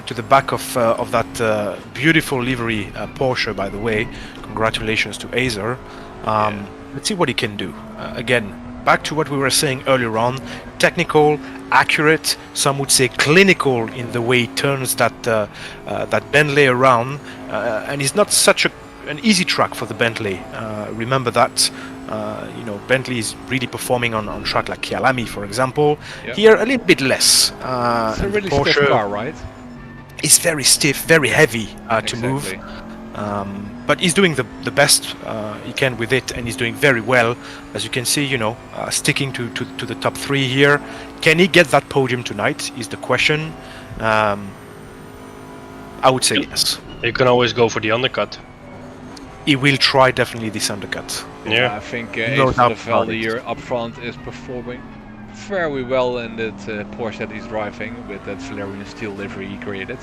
to the back of that beautiful livery Porsche, by the way. Congratulations to Azer. Let's see what he can do. Again, back to what we were saying earlier on, technical, accurate, some would say clinical in the way he turns that Bentley around, and he's not such an easy track for the Bentley. Remember that. Bentley is really performing on track like Kyalami, for example. Yep. Here a little bit less. It's a really stiff car, right? It's very stiff, very heavy to move. But he's doing the best he can with it, and he's doing very well. As you can see, sticking to the top 3 here. Can he get that podium tonight is the question. I would say yes. You can always go for the undercut. He will try definitely this undercut. Yeah, I think Ace van der Velde here up front is performing very well in that Porsche that he's driving with that Valerian steel livery he created.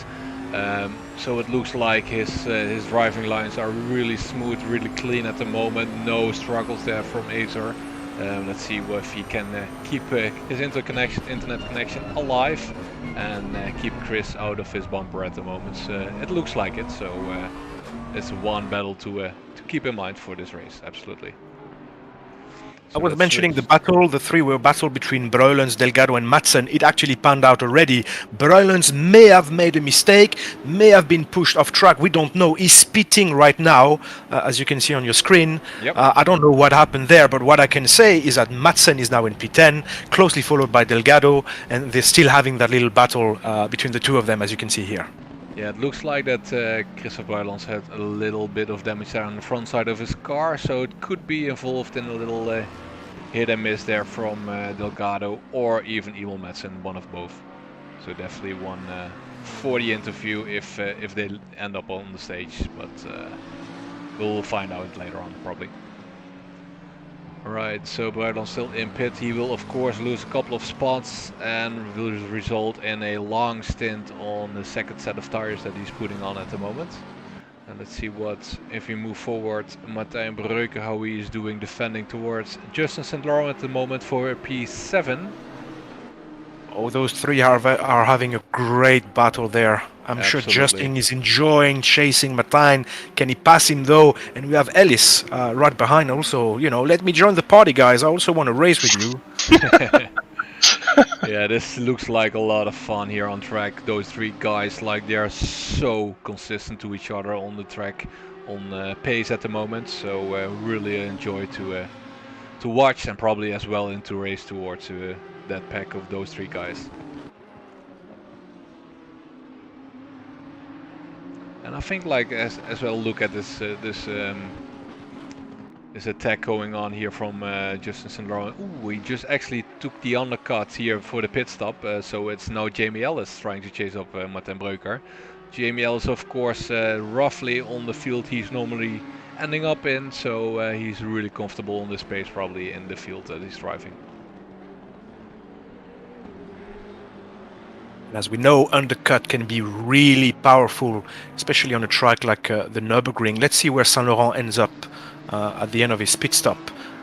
So it looks like his driving lines are really smooth, really clean at the moment. No struggles there from Acer. Let's see if he can keep his internet connection alive and keep Chris out of his bumper at the moment. It looks like it. So it's one battle to keep in mind for this race. Absolutely. I was mentioning the three-way battle between Breulens, Delgado and Madsen. It actually panned out already. Breulens may have made a mistake, may have been pushed off track. We don't know. He's pitting right now, as you can see on your screen. Yep. I don't know what happened there, but what I can say is that Madsen is now in P10, closely followed by Delgado, and they're still having that little battle between the two of them, as you can see here. Yeah, it looks like that Christophe Breulens had a little bit of damage there on the front side of his car, so it could be involved in a little hit and miss there from Delgado or even Emil Madsen, one of both. So definitely one for the interview if they end up on the stage, but we'll find out later on probably. Alright, so Breulens still in pit. He will of course lose a couple of spots and will result in a long stint on the second set of tires that he's putting on at the moment. And let's see if we move forward, Martijn Breuker, how he is doing defending towards Justin St. Laurent at the moment for P7. Oh, those three are having a great battle there. I'm sure Justin is enjoying chasing Martijn. Can he pass him though? And we have Ellis right behind also. Let me join the party, guys. I also want to race with you. Yeah, this looks like a lot of fun here on track. Those three guys, like they are so consistent to each other on the track, on pace at the moment. So really enjoy to watch and probably as well into race towards that pack of those three guys. And I think like as well look at this attack going on here from Justin St. Laurent. Ooh, he just actually took the undercut here for the pit stop. So it's now Jamie Ellis trying to chase up Martijn Breuker. Jamie Ellis, of course, roughly on the field he's normally ending up in. So he's really comfortable on this pace, probably in the field that he's driving. As we know, undercut can be really powerful, especially on a track like the Nürburgring. Let's see where St. Laurent ends up at the end of his pit stop.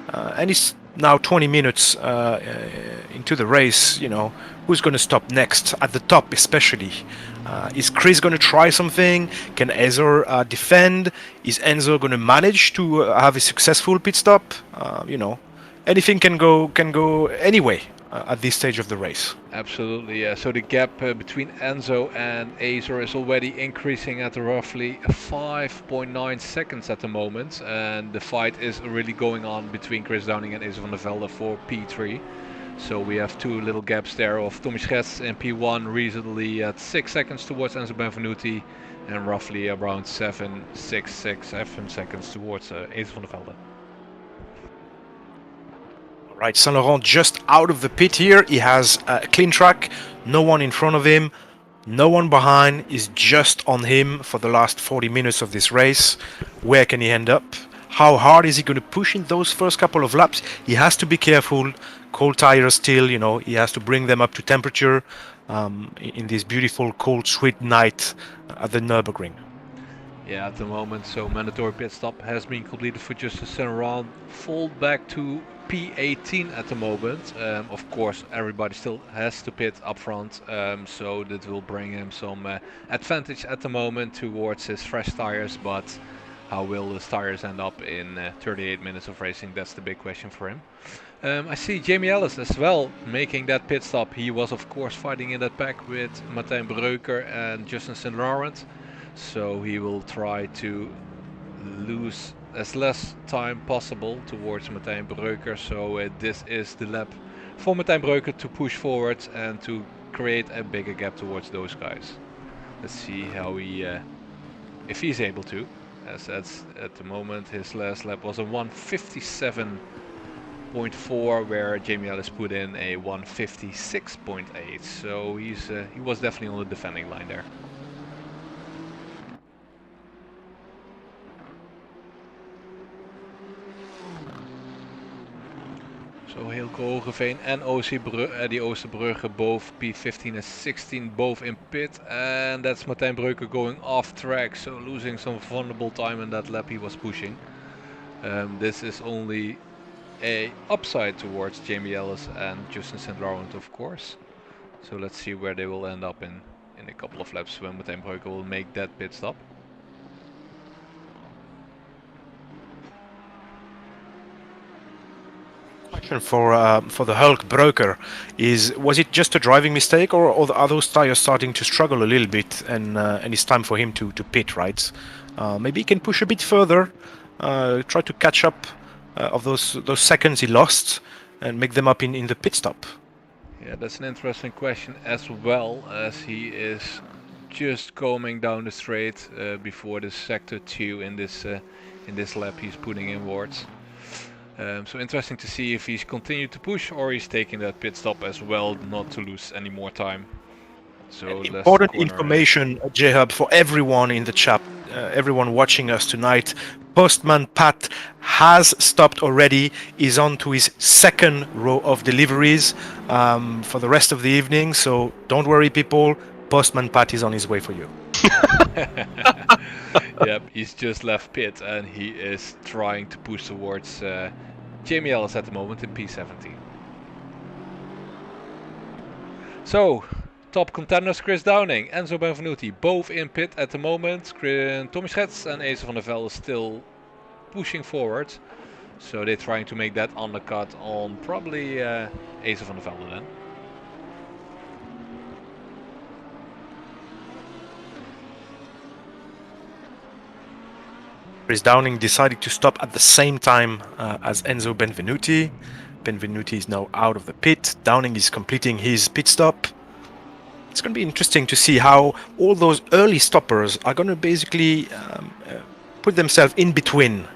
And it's now 20 minutes into the race. Who's going to stop next? At the top especially. Is Chris going to try something? Can Acer defend? Is Enzo going to manage to have a successful pit stop? Anything can go anyway. At this stage of the race. Absolutely, yeah. So the gap between Enzo and Acer is already increasing at roughly 5.9 seconds at the moment, and the fight is really going on between Chris Downing and Acer van der Velde for P3. So we have two little gaps there of Tommy Schetz in P1 recently at 6 seconds towards Enzo Benvenuti, and roughly around 7 seconds towards Acer van der Velde. Right, St. Laurent just out of the pit here. He has a clean track, no one in front of him, no one behind. He's just on him for the last 40 minutes of this race. Where can he end up? How hard is he going to push in those first couple of laps? He has to be careful. Cold tires still, he has to bring them up to temperature in this beautiful, cold, sweet night at the Nürburgring. Yeah, at the moment, so mandatory pit stop has been completed for Justin Senneran. Fall back to P18 at the moment. Of course, everybody still has to pit up front, so that will bring him some advantage at the moment towards his fresh tires, but how will his tires end up in 38 minutes of racing? That's the big question for him. I see Jamie Ellis as well making that pit stop. He was of course fighting in that pack with Martijn Breuker and Justin St. Laurent. So he will try to lose as less time possible towards Martijn Breuker. So this is the lap for Martijn Breuker to push forward and to create a bigger gap towards those guys. Let's see how he, if he's able to. As that's at the moment his last lap was a 157.4, where Jamie Ellis put in a 156.8. So he was definitely on the defending line there. So Hilke Hogeveen and Eddie Oosterbrugge both P15 and 16 both in pit, and that's Martijn Breuker going off track, so losing some vulnerable time in that lap he was pushing. This is only a upside towards Jamie Ellis and Justin St. Laurent, of course. So let's see where they will end up in a couple of laps when Martijn Breuker will make that pit stop. Question for the Hulk Broker is: was it just a driving mistake, or are those tires starting to struggle a little bit, and it's time for him to pit, right? Maybe he can push a bit further, try to catch up of those seconds he lost, and make them up in the pit stop. Yeah, that's an interesting question as well, as he is just coming down the straight before the sector 2 in this lap he's putting inwards. So interesting to see if he's continued to push or he's taking that pit stop as well, not to lose any more time. So important information, J.Hub, for everyone in the chat, everyone watching us tonight. Postman Pat has stopped already. He's on to his second row of deliveries for the rest of the evening. So don't worry, people. Postman Pat is on his way for you. Yep, he's just left pit and he is trying to push towards Jamie Ellis at the moment in P17. So, top contenders Chris Downing, Enzo Benvenuti, both in pit at the moment. Tommy Schets and Ace van der Velde still pushing forward. So they're trying to make that undercut on probably Ace van der Velde then. Chris Downing decided to stop at the same time as Enzo Benvenuti. Benvenuti is now out of the pit. Downing is completing his pit stop. It's going to be interesting to see how all those early stoppers are going to basically put themselves in between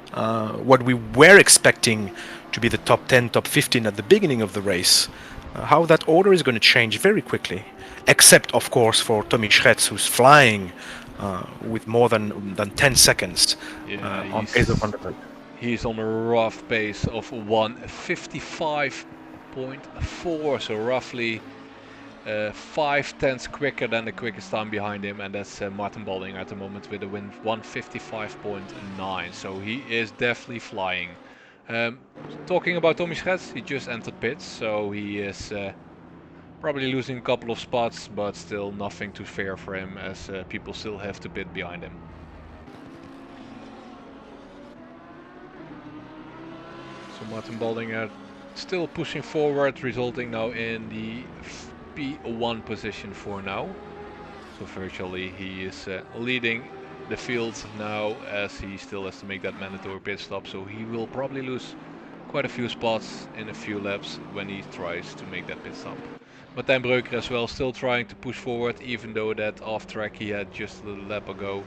what we were expecting to be the top 10, top 15 at the beginning of the race. How that order is going to change very quickly. Except, of course, for Tommy Schretz, who's flying with more than 10 seconds on Ace van der Velde. He's on a rough pace of 155.4, so roughly 5/10 quicker than the quickest time behind him, and that's Martin Balding at the moment with a win 155.9. So he is definitely flying. Talking about Tommy Schets, he just entered pits, so he is probably losing a couple of spots, but still nothing to fear for him, as people still have to pit behind him. So Martin Baldinger still pushing forward, resulting now in the P1 position for now. So virtually he is leading the field now, as he still has to make that mandatory pit stop. So he will probably lose quite a few spots in a few laps when he tries to make that pit stop. Martijn Breuker as well, still trying to push forward, even though that off track he had just a little lap ago.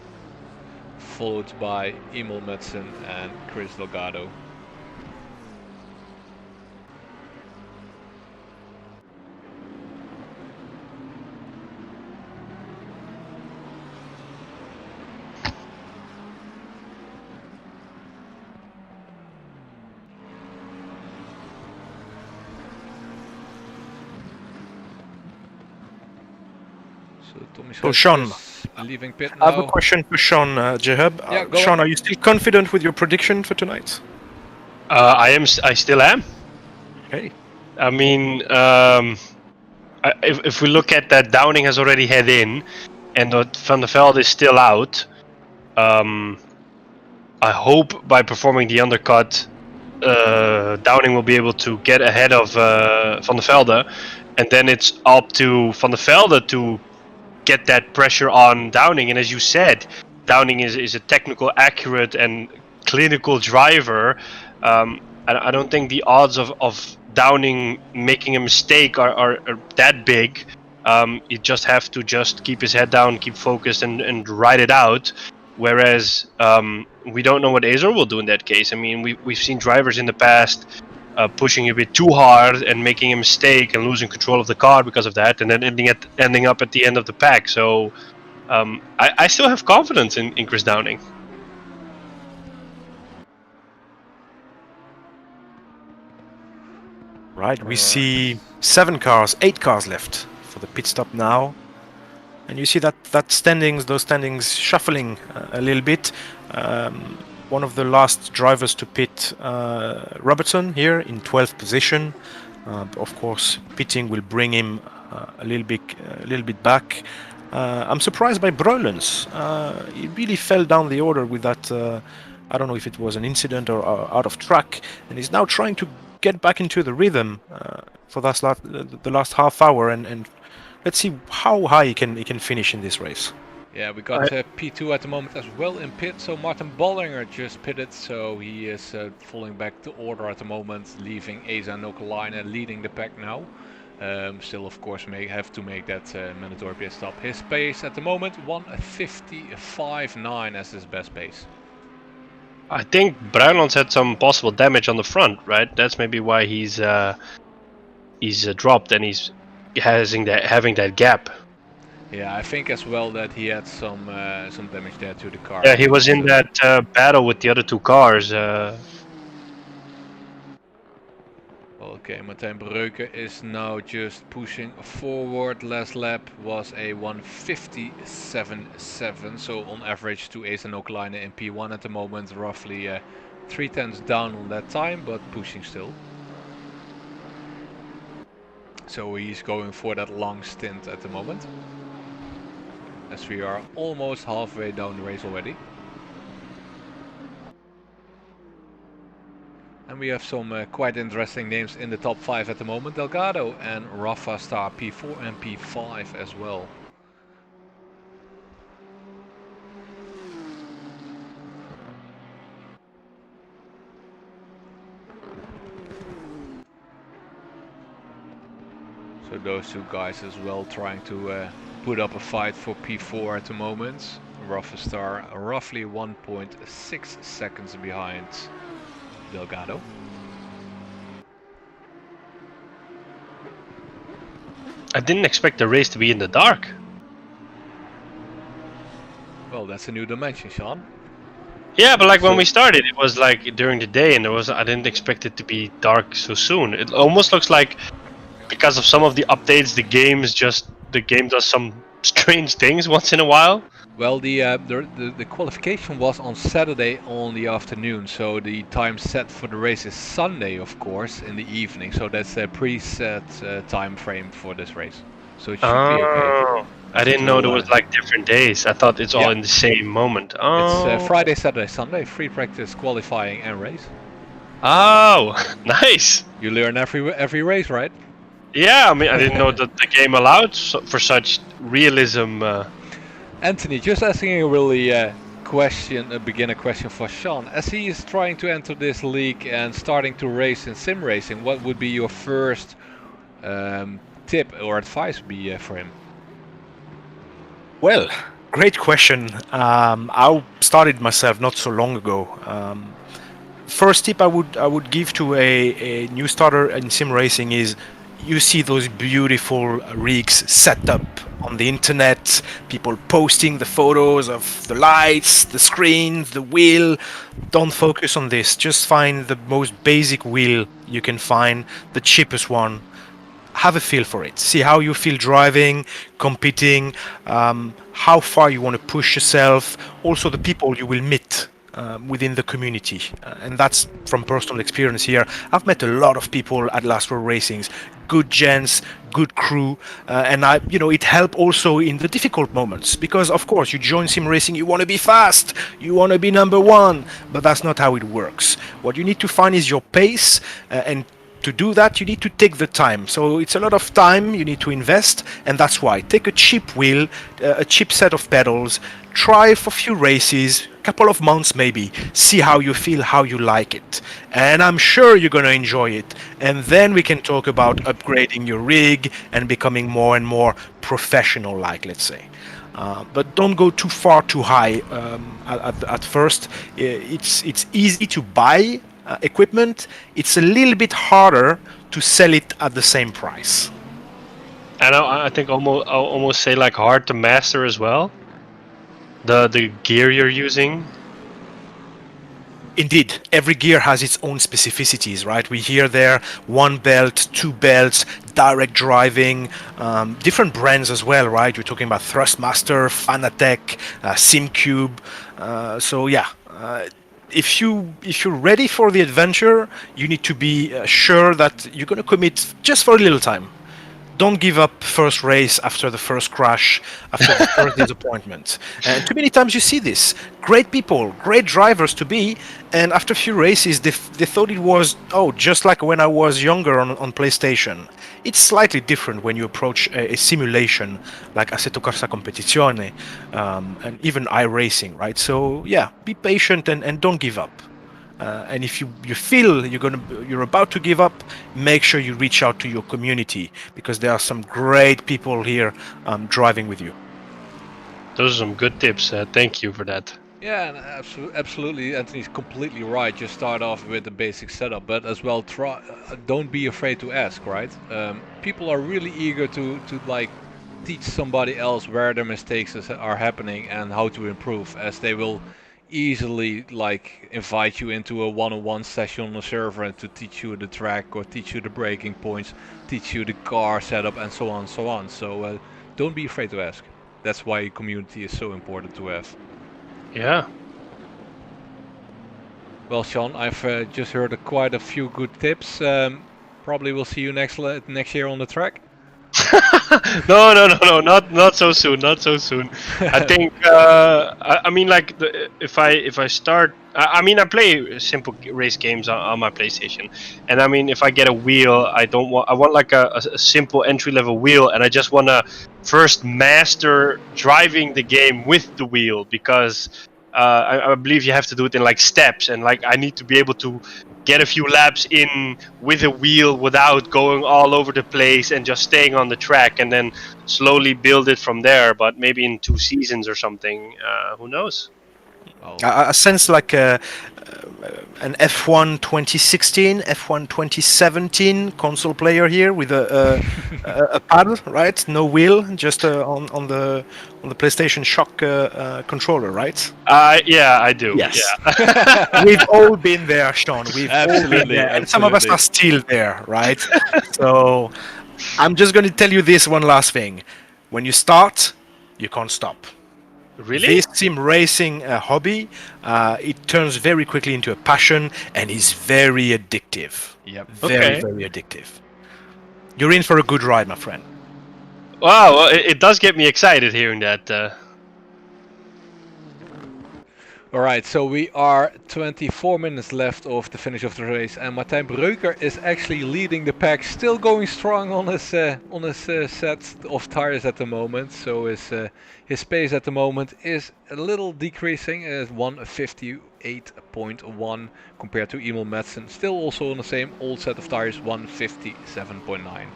Followed by Emil Madsen and Chris Delgado. So Sean, is leaving pit now. I have a question for Sean, J.Hub. Yeah, go Sean, on. are you still confident with your prediction for tonight? I still am. Okay. I mean, if we look at that, Downing has already head in, and that Van der Velde is still out. I hope by performing the undercut, Downing will be able to get ahead of Van der Velde, and then it's up to Van der Velde to get that pressure on Downing. And as you said, Downing is a technical, accurate, and clinical driver. I don't think the odds of Downing making a mistake are that big. You just have to just keep his head down, keep focused, and ride it out. Whereas we don't know what Azor will do in that case. I mean, we've seen drivers in the past pushing a bit too hard and making a mistake and losing control of the car because of that, and then ending up at the end of the pack. So I still have confidence in Chris Downing. Right, we see 8 cars left for the pit stop now. And you see those standings shuffling a little bit. One of the last drivers to pit, Robertson, here in 12th position. Of course, pitting will bring him a little bit back. I'm surprised by Breulens. He really fell down the order with that. I don't know if it was an incident or out of track, and he's now trying to get back into the rhythm for the last half hour, and let's see how high he can finish in this race. Yeah, we got P2 at the moment as well in pit, so Martin Bollinger just pitted, so he is falling back to order at the moment, leaving Asa Nokalainen leading the pack now. Still, of course, have to make that mandatory pit stop. His pace at the moment, 1:55.9 as his best pace. I think Bruinlands had some possible damage on the front, right? That's maybe why he's dropped and he's having that gap. Yeah, I think as well that he had some damage there to the car. Yeah, he was in that battle with the other two cars. Okay, Martijn Breuken is now just pushing forward. Last lap was a 1:57.7, so on average to Asa Nokalainen in P1 at the moment, roughly 3/10 down on that time, but pushing still. So he's going for that long stint at the moment, as we are almost halfway down the race already. And we have some quite interesting names in the top 5 at the moment. Delgado and Rafa Star P4 and P5 as well. So those two guys as well trying to put up a fight for P4 at the moment. Rafa Star roughly 1.6 seconds behind Delgado. I didn't expect the race to be in the dark. Well, that's a new dimension, Sean. Yeah, but like when we started, it was like during the day, and I didn't expect it to be dark so soon. It almost looks like because of some of the updates, the game does some strange things once in a while. Well, the qualification was on Saturday on the afternoon, so the time set for the race is Sunday, of course, in the evening. So that's a preset time frame for this race. So it should be okay. I didn't know there was like different days. I thought it's all in the same moment. Oh. It's Friday, Saturday, Sunday, free practice, qualifying, and race. Oh, nice. You learn every race, right? Yeah, I mean, I didn't know that the game allowed for such realism. Anthony, just asking a really a beginner question for Sean. As he is trying to enter this league and starting to race in sim racing, what would be your first tip or advice be for him? Well, great question. I started myself not so long ago. First tip I would give to a new starter in sim racing is, you see those beautiful rigs set up on the internet, people posting the photos of the lights, the screens, the wheel. Don't focus on this. Just find the most basic wheel you can find, the cheapest one. have a feel for it. See how you feel driving, competing, how far you want to push yourself, also the people you will meet within the community. And that's from personal experience here. I've met a lot of people at Last Row Racings, good gents, good crew, and it helped also in the difficult moments, because of course you join sim racing, you want to be fast, you want to be number one, but that's not how it works. What you need to find is your pace, and to do that you need to take the time. So it's a lot of time you need to invest, and that's why take a cheap wheel, a cheap set of pedals, try for a few races, couple of months maybe, see how you feel, how you like it, and I'm sure you're going to enjoy it. And then we can talk about upgrading your rig and becoming more and more professional, like, let's say. But don't go too far too high at first. It's easy to buy equipment. It's a little bit harder to sell it at the same price. And I think I'll almost say like hard to master as well. The gear you're using. Indeed, every gear has its own specificities, right? We hear there 1 belt, 2 belts, direct driving, different brands as well, right? You're talking about Thrustmaster, Fanatec, SimCube. So yeah, if you're ready for the adventure, you need to be sure that you're going to commit just for a little time. Don't give up first race after the first crash, after the first disappointment. And too many times you see this. Great people, great drivers to be, and after a few races they thought it was, just like when I was younger on PlayStation. It's slightly different when you approach a simulation like Assetto Corsa Competizione, and even iRacing, right? So yeah, be patient and don't give up. And if you feel you're about to give up, make sure you reach out to your community, because there are some great people here driving with you. Those are some good tips. Thank you for that. Yeah, and absolutely. Anthony's completely right. Just start off with the basic setup, but as well, don't be afraid to ask. Right? People are really eager to like teach somebody else where their mistakes are happening and how to improve, as they will easily like invite you into a one-on-one session on the server and to teach you the track or teach you the braking points, teach you the car setup, and so on and so on. So don't be afraid to ask. That's why community is so important to have. Yeah. Well, Sean, I've just heard quite a few good tips. Probably we'll see you next year on the track. No, not so soon, not so soon. I think I mean, like, if I start, I mean, I play simple race games on my PlayStation, and I mean, if I get a wheel, I want like a simple entry-level wheel, and I just want to first master driving the game with the wheel, because I believe you have to do it in like steps, and like I need to be able to get a few laps in with a wheel without going all over the place and just staying on the track, and then slowly build it from there. But maybe in 2 seasons or something, who knows? I sense like an F1 2016, F1 2017 console player here with a paddle, right? No wheel, just on the PlayStation Shock controller, right? Yeah, I do. Yes. Yeah. We've all been there, Sean. We've all been there, and some of us are still there, right? So I'm just going to tell you this one last thing: when you start, you can't stop. Really? This sim racing hobby, it turns very quickly into a passion and is very addictive. Yep. Very addictive. You're in for a good ride, my friend. Wow, well, it does get me excited hearing that. Alright, so we are 24 minutes left of the finish of the race, and Martijn Breuker is actually leading the pack, still going strong on his set of tires at the moment. So his pace at the moment is a little decreasing, at 158.1 compared to Emil Madsen, still also on the same old set of tires, 157.9.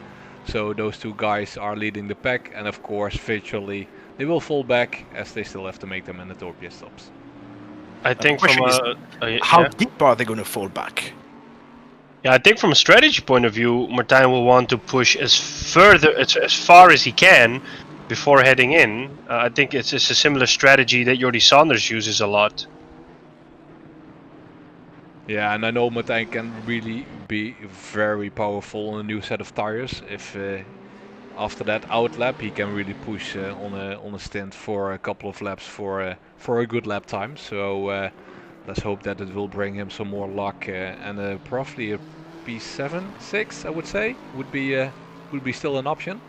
So those two guys are leading the pack, and of course virtually they will fall back as they still have to make the mandatory pit stops. I think from how deep are they going to fall back? Yeah, I think from a strategy point of view, Martijn will want to push as far as he can before heading in. I think it's a similar strategy that Jordi Sanders uses a lot. Yeah, and I know Martijn can really be very powerful on a new set of tires. If after that out lap he can really push on a stint for a couple of laps for a good lap time. So let's hope that it will bring him some more luck and probably a P7, 6 I would say would be still an option.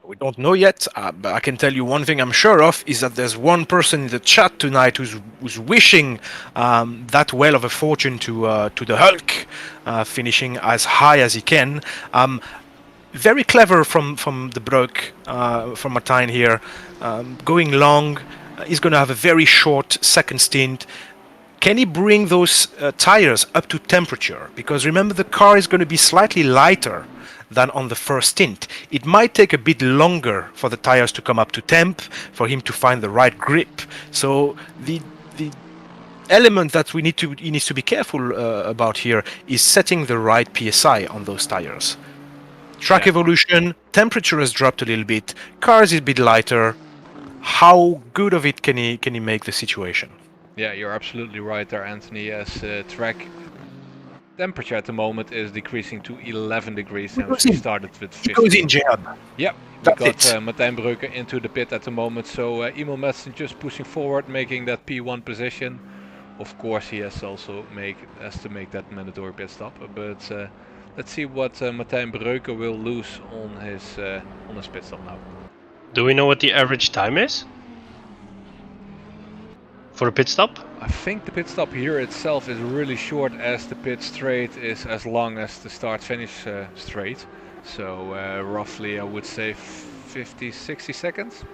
We don't know yet, but I can tell you one thing I'm sure of is that there's one person in the chat tonight who's wishing that well of a fortune to the Hulk, finishing as high as he can. Very clever from the Broek, from Martijn here, going long. He's going to have a very short second stint. Can he bring those tires up to temperature? Because remember, the car is going to be slightly lighter than on the first stint. It might take a bit longer for the tires to come up to temp, for him to find the right grip. So the element that he needs to be careful about here is setting the right PSI on those tires. Track evolution, temperature has dropped a little bit, cars is a bit lighter. How good of it can he make the situation? Yeah, you're absolutely right there, Anthony. As track temperature at the moment is decreasing to 11 degrees since we started with 15. It goes in, J.Hub. Yep, we got Martijn Breuker into the pit at the moment, so Emil Madsen just pushing forward, making that P1 position. Of course he has to make that mandatory pit stop, but let's see what Martijn Breuker will lose on his pit stop now. Do we know what the average time is for a pit stop? I think the pit stop here itself is really short, as the pit straight is as long as the start-finish straight. So roughly I would say 50-60 seconds.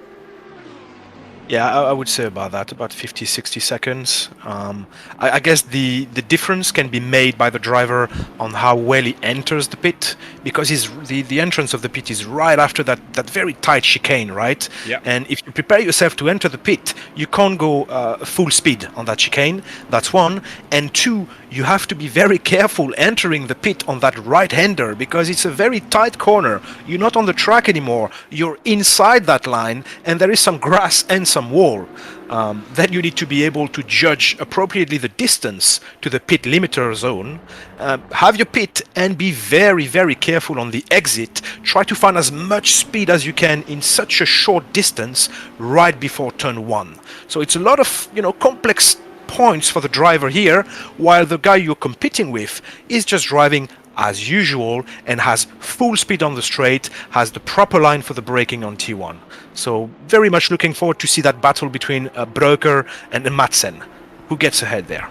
Yeah, I would say about that, about 50-60 seconds. I guess the difference can be made by the driver on how well he enters the pit, because the entrance of the pit is right after that very tight chicane, right? Yeah. And if you prepare yourself to enter the pit, you can't go full speed on that chicane. That's one. And two, you have to be very careful entering the pit on that right-hander, because it's a very tight corner. You're not on the track anymore. You're inside that line, and there is some grass and some wall. Then you need to be able to judge appropriately the distance to the pit limiter zone. Have your pit and be very, very careful on the exit. Try to find as much speed as you can in such a short distance right before turn 1. So it's a lot of complex points for the driver here, while the guy you're competing with is just driving as usual and has full speed on the straight, has the proper line for the braking on T1. So very much looking forward to see that battle between Breuker and Madsen. Who gets ahead there?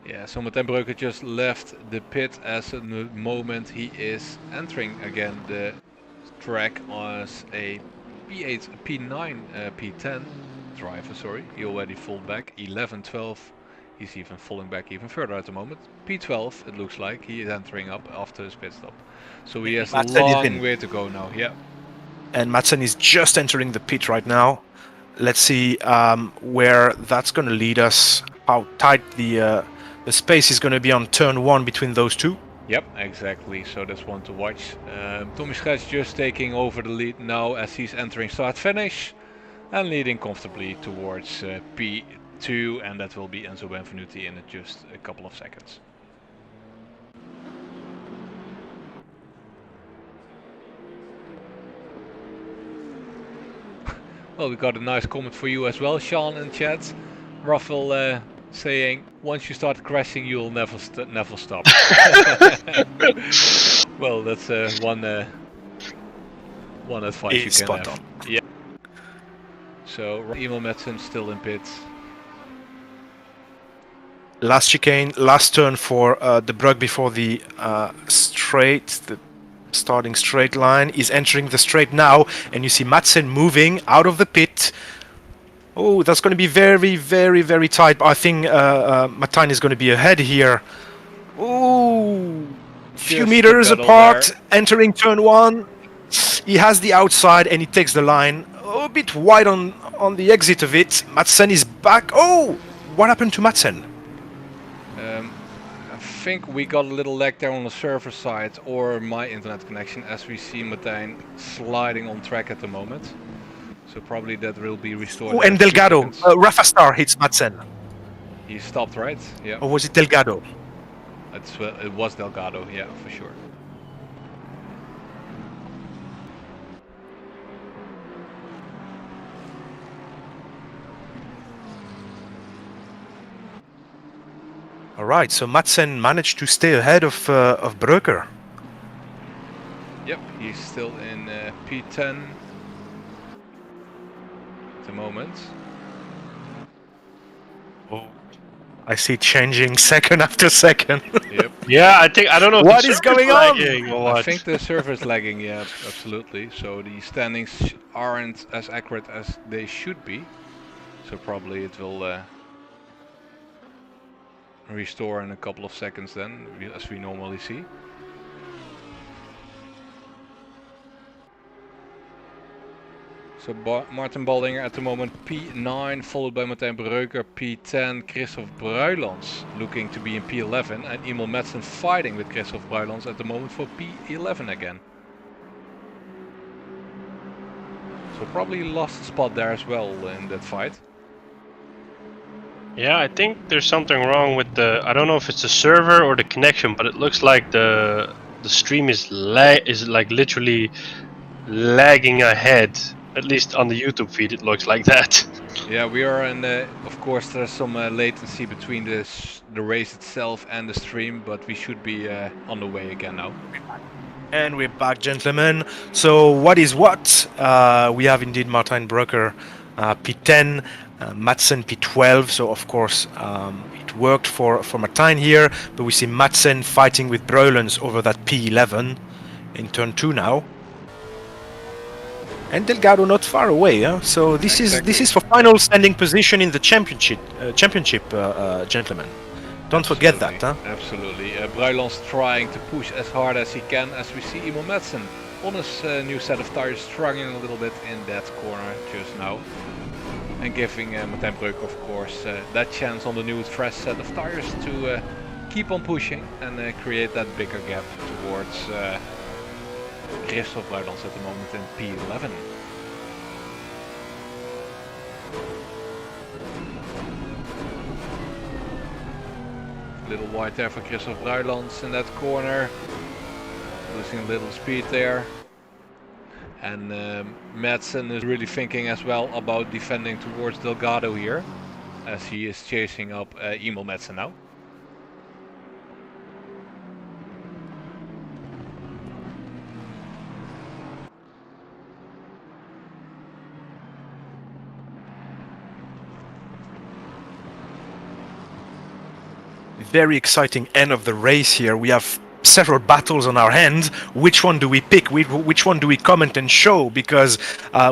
Yeah, so Martijn Breuker just left the pit as a moment he is entering again the track as a P8, P9, P10 driver, sorry. He already pulled back, 11, 12. He's even falling back even further at the moment. P12, it looks like he is entering up after his pit stop. So he has a long way to go now, yeah. And Madsen is just entering the pit right now. Let's see where that's going to lead us, how tight the space is going to be on turn 1 between those two. Yep, exactly, so that's one to watch. Tommy Schatz just taking over the lead now as he's entering start-finish and leading comfortably towards P2, and that will be Enzo Benvenuti in just a couple of seconds. Well, we got a nice comment for you as well, Sean in chat. Rafael saying, once you start crashing, you'll never stop. Well, that's one advice you can spot have. on. Yeah. So Emil Madsen still in pit. Last chicane, last turn for the Brugge before the starting straight line. Is entering the straight now, and you see Madsen moving out of the pit. Oh, that's going to be very, very, very tight. But I think Martijn is going to be ahead here. Oh, few meters apart, there. Entering turn 1. He has the outside and he takes the line. Oh, a bit wide on the exit of it. Madsen is back. Oh, what happened to Madsen? I think we got a little lag there on the server side or my internet connection, as we see Martijn sliding on track at the moment. So probably that will be restored. Oh, and Delgado, Rafa Star hits Madsen. He stopped, right? Yeah. Or was it Delgado? It was Delgado, yeah, for sure. All right, so Madsen managed to stay ahead of Breuker. Yep, he's still in P10 at the moment. Oh, I see it changing second after second. Yep. Yeah, I don't know if What the is server's going on? lagging or what. I think the server's lagging, yeah, absolutely. So the standings aren't as accurate as they should be. So probably it will restore in a couple of seconds then, as we normally see. So Martin Baldinger at the moment P9, followed by Martijn Breuker P10, Christoph Bruilands looking to be in P11, and Emil Madsen fighting with Christoph Bruilands at the moment for P11 again. So probably lost a spot there as well in that fight. Yeah, I think there's something wrong with the. I don't know if it's the server or the connection, but it looks like the stream is like literally lagging ahead. At least on the YouTube feed, it looks like that. Yeah, we are in. Of course, there's some latency between the race itself and the stream, but we should be on the way again now. And we're back, gentlemen. So what is what? We have indeed Martijn Breuker P10, Madsen P12. So of course it worked for Martijn here, but we see Madsen fighting with Bruilands over that P11 in turn 2 now. And Delgado not far away, huh? So this is for final standing position in the championship, gentlemen. Don't forget that, huh? Absolutely. Bruilands trying to push as hard as he can, as we see Emil Madsen on his new set of tires struggling a little bit in that corner just now. And giving Martijn Breuker, of course, that chance on the new fresh set of tires to keep on pushing and create that bigger gap towards Christoph Bruilands at the moment in P11. Little wide there for Christoph Bruilands in that corner, losing a little speed there. And Madsen is really thinking as well about defending towards Delgado here, as he is chasing up Emil Madsen now. Very exciting end of the race here. We have several battles on our hands. Which one do we pick? Which one do we comment and show? Because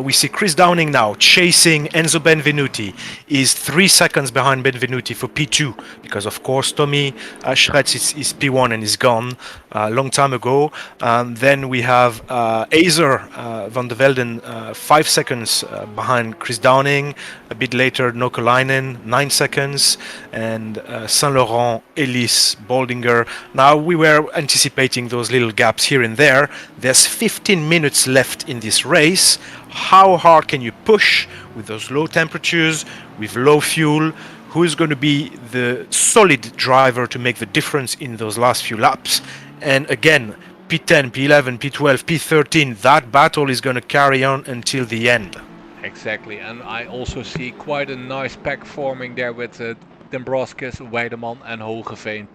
we see Chris Downing now chasing Enzo Benvenuti. Is 3 seconds behind Benvenuti for P2, because of course Tommy Schretz is P1 and is gone a long time ago. Then we have Azer van der Velden 5 seconds behind Chris Downing. A bit later Nokalainen 9 seconds, and Saint Laurent, Ellis, Baldinger. Now we were anticipating those little gaps here and there. There's 15 minutes left in this race. How hard can you push with those low temperatures, with low fuel? Who is going to be the solid driver to make the difference in those last few laps? And again, P10, P11, P12, P13, that battle is going to carry on until the end. Exactly, and I also see quite a nice pack forming there with Dembroskis, Weideman and Hogeveen.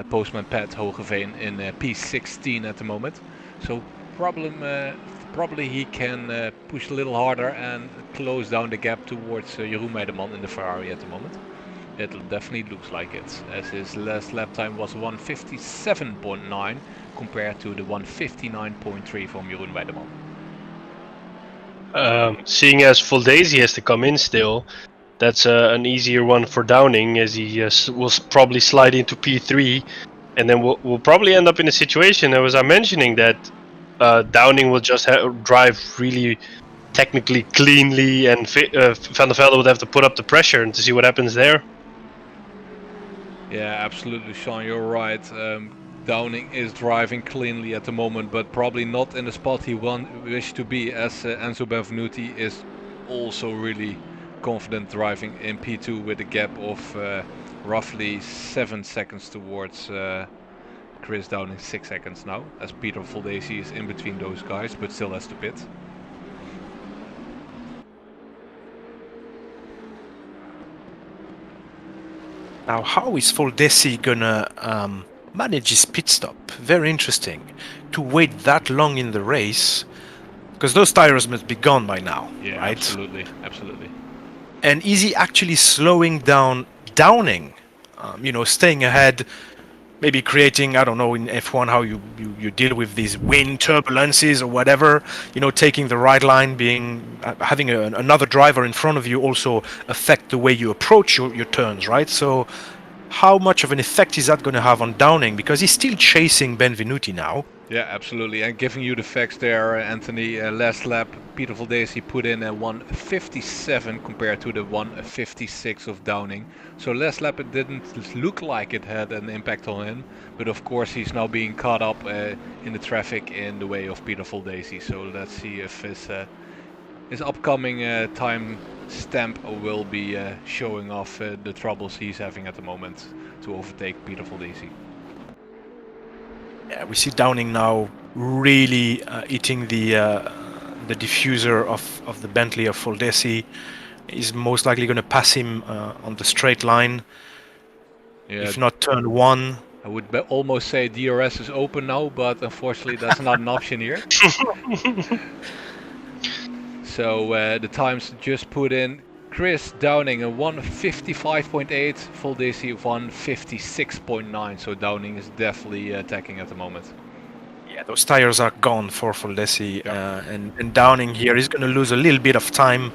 Postman Pat Hogeveen in P16 at the moment. So probably he can push a little harder and close down the gap towards Jeroen Weideman in the Ferrari at the moment. It definitely looks like it, as his last lap time was 1:57.9 compared to the 1:59.3 from Jeroen Weideman. Seeing as Fuldesi has to come in still, that's an easier one for Downing, as he will probably slide into P3, and then we'll probably end up in a situation, as I'm mentioning, that Downing will just drive really technically cleanly, and Van der Velde would have to put up the pressure and to see what happens there. Yeah, absolutely, Sean, you're right. Downing is driving cleanly at the moment, but probably not in the spot he wished to be, as Enzo Benvenuti is also really confident driving in P2 with a gap of roughly 7 seconds towards Chris Downing, 6 seconds now, as Peter Voldesi is in between those guys, but still has to pit. Now, how is Voldesi gonna manage his pit stop? Very interesting. To wait that long in the race, because those tires must be gone by now, Yeah, right? absolutely, absolutely. And is he actually slowing down Downing? You know, staying ahead, maybe creating, I don't know, in F1 how you deal with these wind turbulences or whatever. You know, taking the right line, being having another driver in front of you also affect the way you approach your turns, right? So how much of an effect is that going to have on Downing? Because he's still chasing Benvenuti now. Yeah, absolutely. And giving you the facts there, Anthony, last lap, Peter Voldesi put in a 1:57 compared to the 1:56 of Downing. So last lap it didn't look like it had an impact on him, but of course he's now being caught up in the traffic in the way of Peter Voldesi. So let's see if his upcoming time stamp will be showing off the troubles he's having at the moment to overtake Peter Voldesi. Yeah, we see Downing now really eating the diffuser of the Bentley of Voldesi. He's most likely going to pass him on the straight line, if not turn one. I would almost say DRS is open now, but unfortunately that's not an option here. So the times just put in: Chris Downing a 1:55.8, Voldesi 1:56.9. So Downing is definitely attacking at the moment. Yeah, those tires are gone for Voldesi, and Downing here is going to lose a little bit of time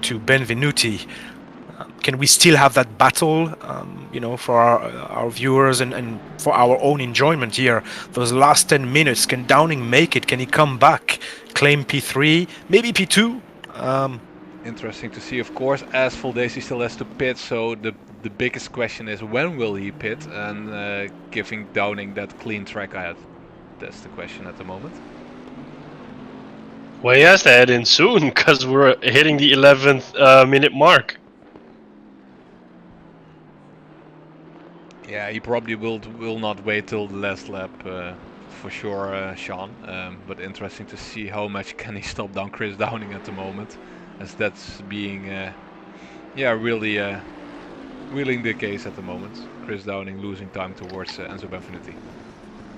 to Benvenuti. Can we still have that battle, you know, for our viewers and for our own enjoyment here? Those last 10 minutes, can Downing make it? Can he come back, claim P3, maybe P2? Interesting to see, of course, as Voldesi still has to pit, so the biggest question is when will he pit, and giving Downing that clean track ahead. That's the question at the moment. Well, he has to head in soon, because we're hitting the 11th minute mark. Yeah, he probably will not wait till the last lap for sure, Sean. But interesting to see how much can he stop down Chris Downing at the moment, as that's being, really the case at the moment. Chris Downing losing time towards Enzo Benvenuti.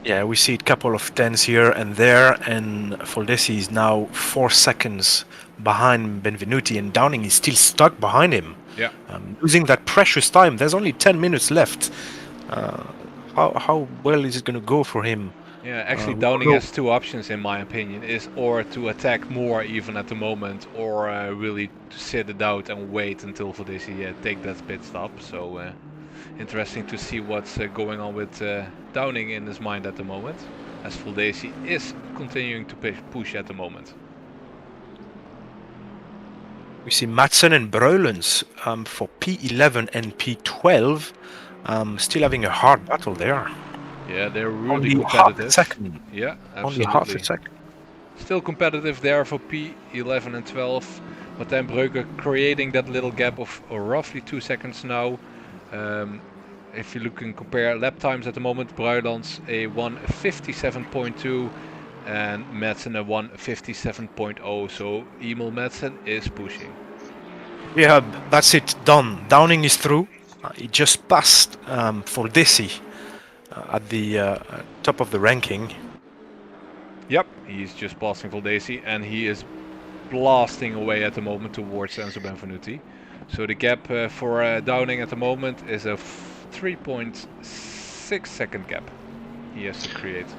Yeah, we see a couple of tens here and there, and Voldesi is now 4 seconds behind Benvenuti, and Downing is still stuck behind him. Yeah. Losing that precious time. There's only 10 minutes left. How well is it going to go for him? Yeah, actually Downing has two options in my opinion, is or to attack more even at the moment, or really to sit it out and wait until Voldesi take that pit stop. So interesting to see what's going on with Downing in his mind at the moment, as Voldesi is continuing to push at the moment. We see Madsen and Breulens for P11 and P12 still having a hard battle there. Yeah, they're really only competitive. Half a second. Yeah, absolutely. Only half a second. Still competitive there for P11 and 12. But then Breuker creating that little gap of roughly 2 seconds now. If you look and compare lap times at the moment, Breulens a 1:57.2 and Madsen a 1:57.0. So Emil Madsen is pushing. Yeah, that's it, done. Downing is through. He just passed Voldesi at the top of the ranking. Yep, he's just passing Voldesi, and he is blasting away at the moment towards Enzo Benvenuti. So the gap for Downing at the moment is a 3.6 second gap he has to create.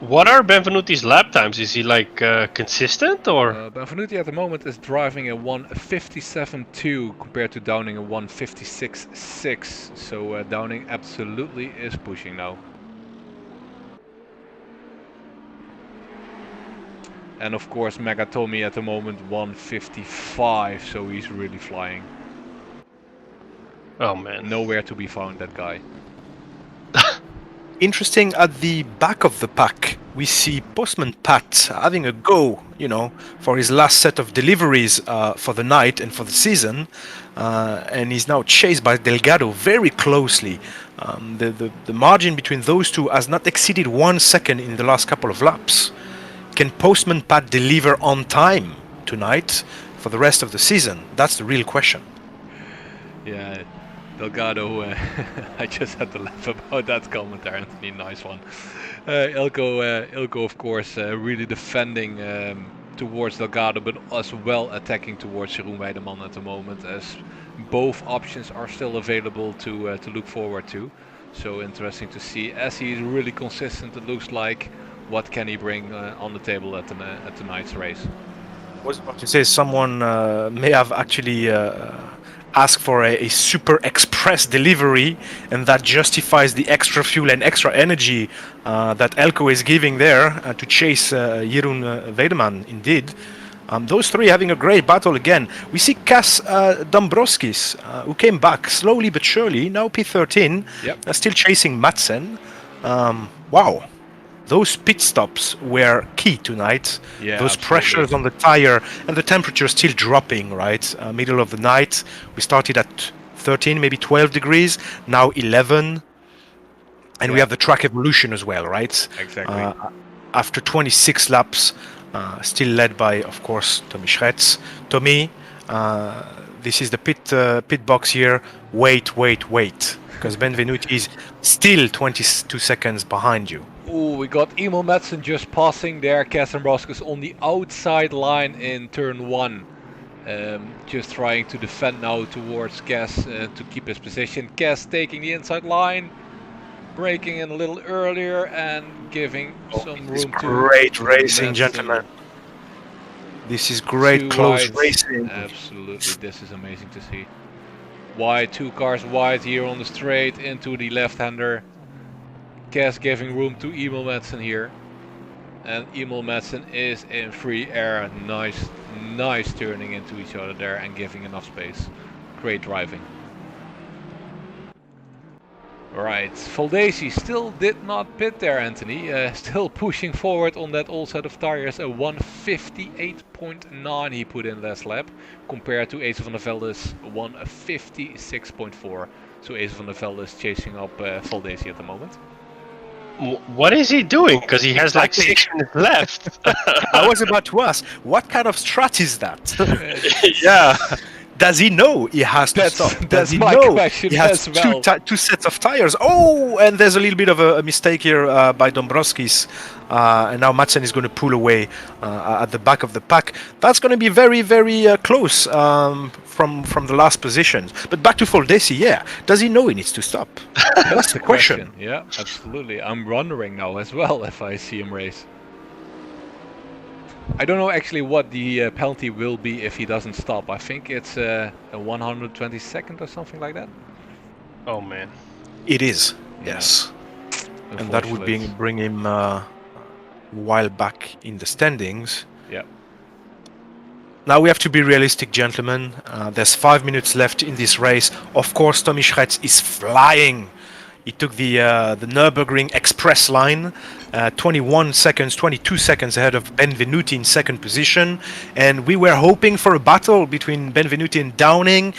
What are Benvenuti's lap times? Is he like consistent, or? Benvenuti at the moment is driving a 1:57.2 compared to Downing a 1:56.6. So Downing absolutely is pushing now. And of course Megatomi at the moment 1:55, so he's really flying. Oh man. Nowhere to be found, that guy. Interesting, at the back of the pack, we see Postman Pat having a go, you know, for his last set of deliveries for the night and for the season, and he's now chased by Delgado very closely. The margin between those two has not exceeded 1 second in the last couple of laps. Can Postman Pat deliver on time tonight for the rest of the season? That's the real question. Yeah, Delgado, I just had to laugh about that comment there, Antony, nice one. Ilko, of course, really defending towards Delgado, but as well attacking towards Jeroen Weideman at the moment, as both options are still available to look forward to. So interesting to see, as he's really consistent, it looks like. What can he bring on the table at tonight's race? I was about to say someone may have actually asked for a super express delivery, and that justifies the extra fuel and extra energy that Elko is giving there to chase Jeroen Weideman. Indeed. Those three having a great battle again. We see Cas Dombrovskis, who came back slowly but surely, now P13, yep. Still chasing Madsen. Wow. Those pit stops were key tonight. Yeah, those absolutely. pressures on the tire and the temperature still dropping, right? Middle of the night. We started at 13, maybe 12 degrees, now 11. And we have the track evolution as well, right? Exactly. After 26 laps, still led by, of course, Tommy Schretz. Tommy, this is the pit box here. Wait. Because Benvenuti is still 22 seconds behind you. Oh, we got Emil Madsen just passing there. Cas Dombrovskis on the outside line in turn 1. Just trying to defend now towards Cas to keep his position. Cas taking the inside line, braking in a little earlier and giving some room to... Great racing, gentlemen. This is great close racing. Absolutely, this is amazing to see. Wide, 2 cars wide here on the straight into the left-hander. Cas giving room to Emil Madsen here. And Emil Madsen is in free air. Nice turning into each other there and giving enough space. Great driving. Right, Voldesi still did not pit there, Antony. Still pushing forward on that old set of tires. A 158.9 he put in last lap, compared to Ace van der Velde's 156.4. So Ace van der Velde is chasing up Voldesi at the moment. What is he doing? Because he has like 6 minutes left. I was about to ask, what kind of strat is that? Yeah. Does he know he has to stop? That's he my know question he has as well. two sets of tires? Oh, and there's a little bit of a mistake here by Dombrovskis. And now Madsen is going to pull away at the back of the pack. That's going to be very, very close from the last position. But back to Voldesi, yeah. Does he know he needs to stop? That's the question. Yeah, absolutely. I'm wondering now as well if I see him race. I don't know actually what the penalty will be if he doesn't stop. I think it's a 122nd or something like that. Oh man. It is, Yeah. yes. And that would bring him a while back in the standings. Yeah. Now we have to be realistic, gentlemen. There's 5 minutes left in this race. Of course, Tommy Schretz is flying. He took the Nürburgring Express line, 22 seconds ahead of Benvenuti in second position. And we were hoping for a battle between Benvenuti and Downing.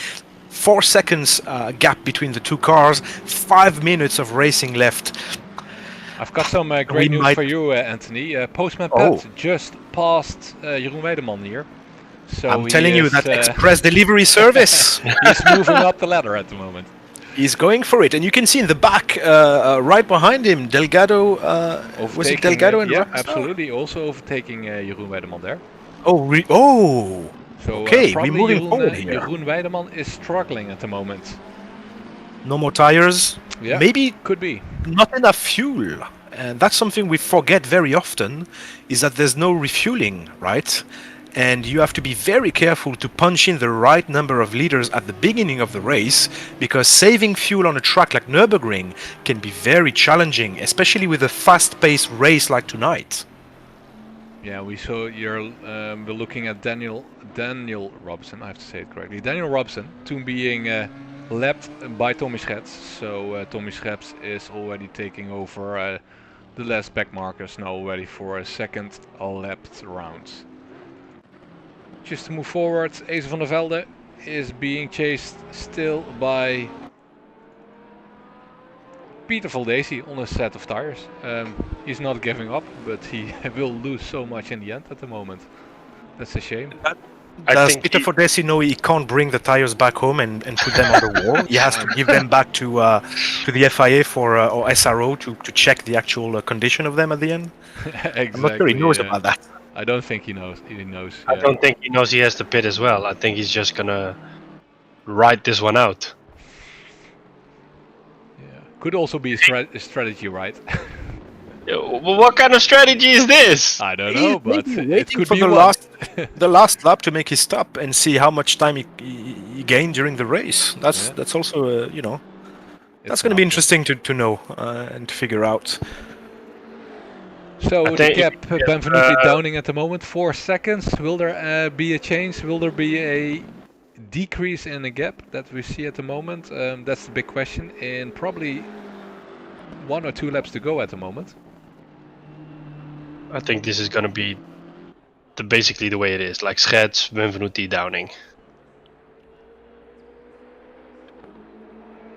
4 seconds gap between the two cars. 5 minutes of racing left. I've got some great news for you, Antony. Postman Pat just passed Jeroen Weideman here. So I'm telling you that express delivery service. He's moving up the ladder at the moment. He's going for it, and you can see in the back, right behind him, Delgado. Was it Delgado? Yeah, absolutely. Also overtaking Jeroen Weideman there. Oh, So okay, we're moving forward here. Jeroen Weideman is struggling at the moment. No more tires. Yeah, maybe could be not enough fuel, and that's something we forget very often. Is that there's no refueling, right? And you have to be very careful to punch in the right number of liters at the beginning of the race, because saving fuel on a track like Nürburgring can be very challenging, especially with a fast-paced race like tonight. Yeah, we're looking at Daniel Robson. I have to say it correctly. Daniel Robson, toen being lapped by Tommy Schretz. So Tommy Schretz is already taking over the last back markers now ready for a second lapped round. Just to move forward, Ace van der Velde is being chased still by Peter Voldesi on a set of tires. He's not giving up, but he will lose so much in the end at the moment. That's a shame. Does Peter Voldesi know he can't bring the tires back home and put them on the wall? He has to give them back to the FIA for or SRO to check the actual condition of them at the end. Exactly, I'm not sure he knows about that. I don't think he knows. I don't think he knows he has to pit as well. I think he's just gonna ride this one out. Yeah, could also be a strategy, right? What kind of strategy is this? I don't know, but it could for be the last lap to make his stop and see how much time he gained during the race. That's also that's going to be interesting to know and to figure out. So the gap Benvenuti downing at the moment 4 seconds. Will there be a change? Will there be a decrease in the gap that we see at the moment? That's the big question. In probably 1 or 2 laps to go at the moment. I think this is gonna be basically the way it is, like Schets, Benvenuti, downing.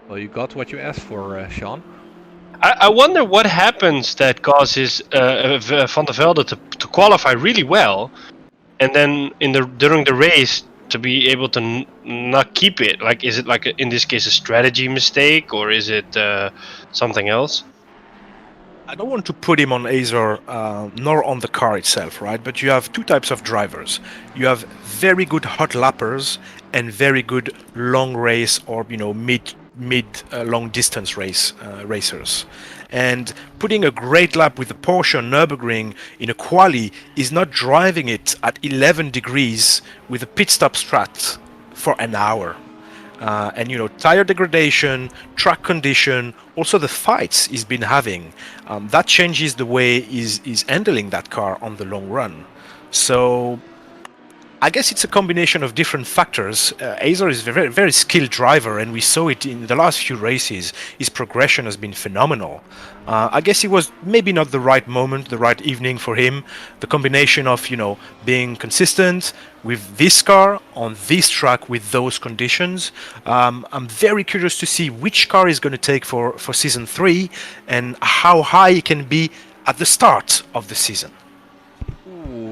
Well, you got what you asked for, Sean. I wonder what happens that causes Van der Velde to qualify really well, and then during the race to be able to not keep it. Like, is it like in this case a strategy mistake, or is it something else? I don't want to put him on Acer nor on the car itself, right? But you have two types of drivers. You have very good hot lappers and very good long race or mid long distance racers. And putting a great lap with the Porsche on Nürburgring in a quali is not driving it at 11 degrees with a pit stop strat for an hour. And tire degradation, track condition, also the fights he's been having, that changes the way he's handling that car on the long run. So I guess it's a combination of different factors. Acer is a very, very skilled driver, and we saw it in the last few races. His progression has been phenomenal. I guess it was maybe not the right moment, the right evening for him. The combination of, being consistent with this car on this track with those conditions. I'm very curious to see which car he's going to take for season 3 and how high he can be at the start of the season.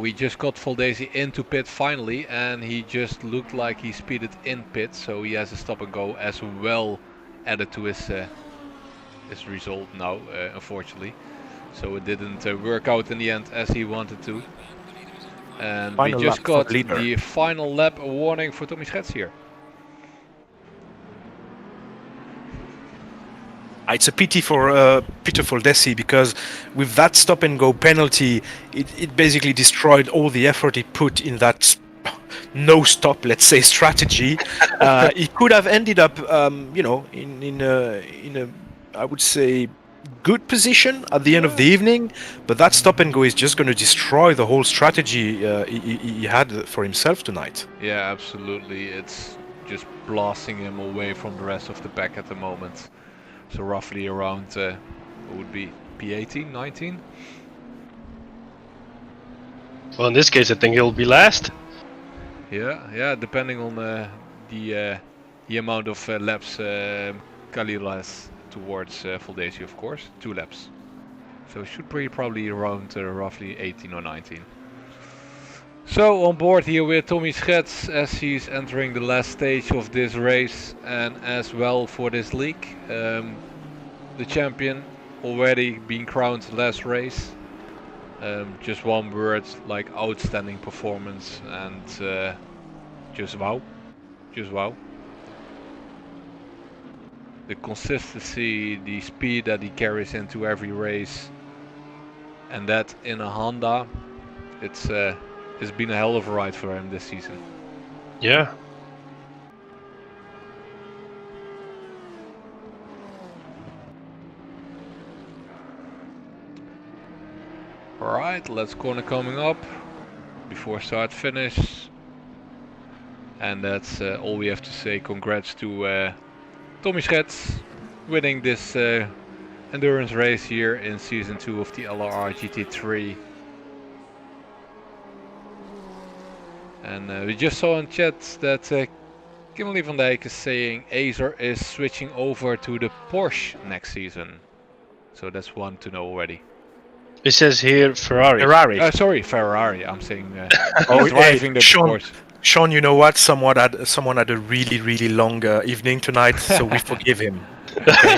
We just got Voldesi into pit finally, and he just looked like he speeded in pit, so he has a stop and go as well added to his result now, unfortunately. So it didn't work out in the end as he wanted to. And final we just got the final lap warning for Tommy Schets here. It's a pity for Peter Voldesi, because with that stop and go penalty, it basically destroyed all the effort he put in that no stop, let's say, strategy. He could have ended up, in a I would say good position at the end of the evening, but that stop and go is just going to destroy the whole strategy he had for himself tonight. Yeah, absolutely. It's just blasting him away from the rest of the pack at the moment. So roughly around, what would be P18, 19? Well, in this case, I think he'll be last. Yeah, depending on the amount of laps Khalil has towards Voldesi, of course, 2 laps. So it should be probably around roughly 18 or 19. So on board here with Tommy Schets as he's entering the last stage of this race, and as well for this league. The champion already being crowned last race. Just one word, like outstanding performance, and just wow. The consistency, the speed that he carries into every race, and that in a Honda, it's been a hell of a ride for him this season. Yeah. Alright, last corner coming up before start finish, and that's all we have to say. Congrats to Tommy Schets winning this endurance race here in Season 2 of the LRR GT3. And we just saw in chat that Kimberly van Dijk is saying Acer is switching over to the Porsche next season. So that's one to know already. It says here Ferrari. Ferrari. Sorry, Ferrari. I'm saying Oh, driving the Sean, Porsche. Sean, you know what? Someone had a really long evening tonight, so we forgive him. Okay.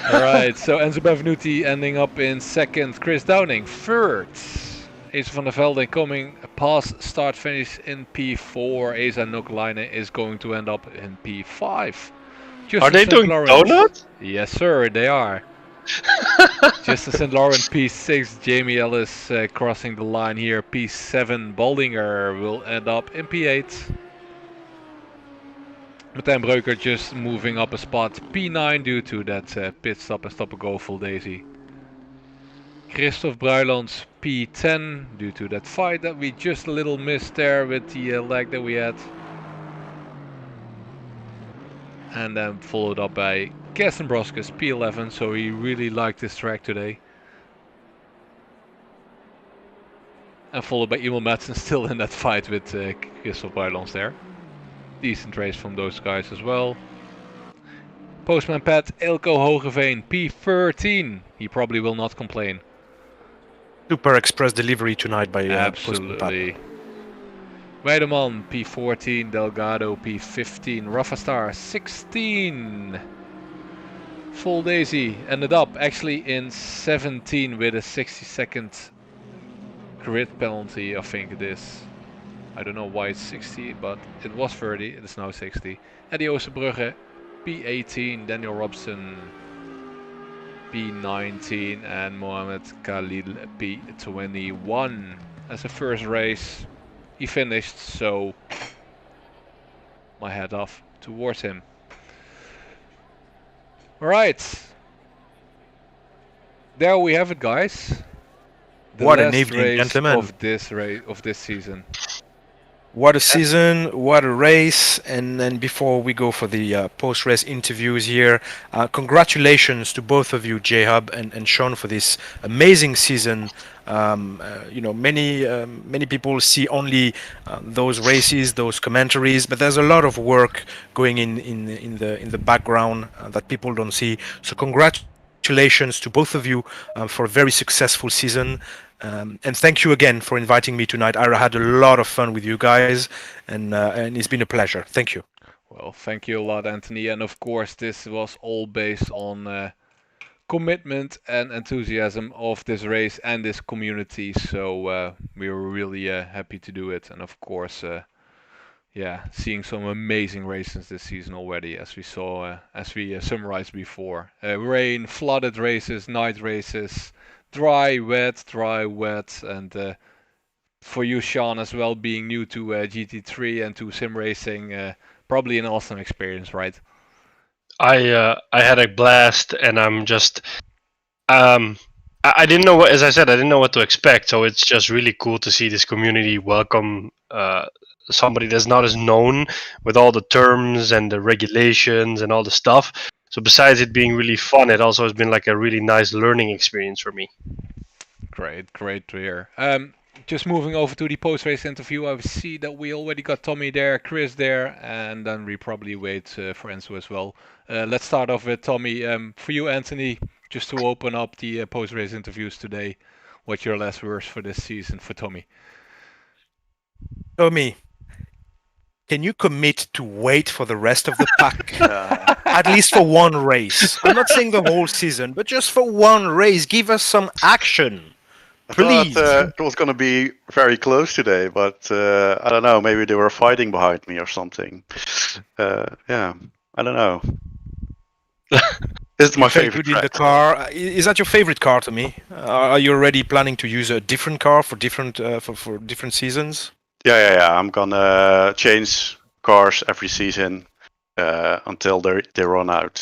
Alright, so Enzo Benvenuti ending up in second, Chris Downing third. Asa van der Velde coming past start finish in P4. Asa Nokelainen is going to end up in P5. Are they doing donuts? Yes sir, they are. Justin St. Laurent P6, Jamie Ellis crossing the line here, P7, Baldinger will end up in P8. Martijn Breuker just moving up a spot, P9 due to that pit stop and stop and go full daisy. Christoph Bruilands P10 due to that fight that we just a little missed there with the lag that we had. And then followed up by Kersten Broskes P11, so he really liked this track today. And followed by Emil Madsen still in that fight with Christoph Bruilands there. Decent race from those guys as well. Postman Pat Ilko Hogeveen P13. He probably will not complain. Super express delivery tonight by absolutely. Weideman P14, Delgado P15, Rafa Star 16. Full Daisy ended up actually in 17 with a 60-second grid penalty, I think it is. I don't know why it's 60, but it was 30, it is now 60. Eddie Oosterbrugge P18, Daniel Robson P19 and Mohamed Khalil P21. As a first race he finished, so my hat off towards him. Alright, there we have it guys. The what last an evening, race gentlemen. of this season. What a season, what a race. And then before we go for the post-race interviews here, congratulations to both of you, J.Hub and Sean, for this amazing season. You know, many people see only those races, those commentaries, but there's a lot of work going in the background that people don't see. So congratulations to both of you for a very successful season. And thank you again for inviting me tonight. I had a lot of fun with you guys, and it's been a pleasure. Thank you. Well, thank you a lot, Anthony. And of course, this was all based on commitment and enthusiasm of this race and this community. So we were really happy to do it. And of course, yeah, seeing some amazing races this season already, as we saw, as we summarized before. Rain, flooded races, night races. Dry, wet, and for you, Sean, as well, being new to GT3 and to sim racing, probably an awesome experience, right? I had a blast, and I'm just I didn't know what, as I said, I didn't know what to expect. So it's just really cool to see this community welcome somebody that's not as known with all the terms and the regulations and all the stuff. So besides it being really fun, it also has been like a really nice learning experience for me. Great to hear. Just moving over to the post-race interview, I see that we already got Tommy there, Chris there, and then we probably wait for Enzo as well. Let's start off with Tommy. For you, Anthony, just to open up the post-race interviews today, what's your last words for this season for Tommy? Tommy, can you commit to wait for the rest of the pack? At least for one race. I'm not saying the whole season, but just for one race. Give us some action. Please. I thought it was going to be very close today, but I don't know. Maybe they were fighting behind me or something. Yeah, I don't know. This is my favorite track. In the car. Is that your favorite car, Tommy? Are you already planning to use a different car for different for different seasons? Yeah. I'm gonna change cars every season until they run out.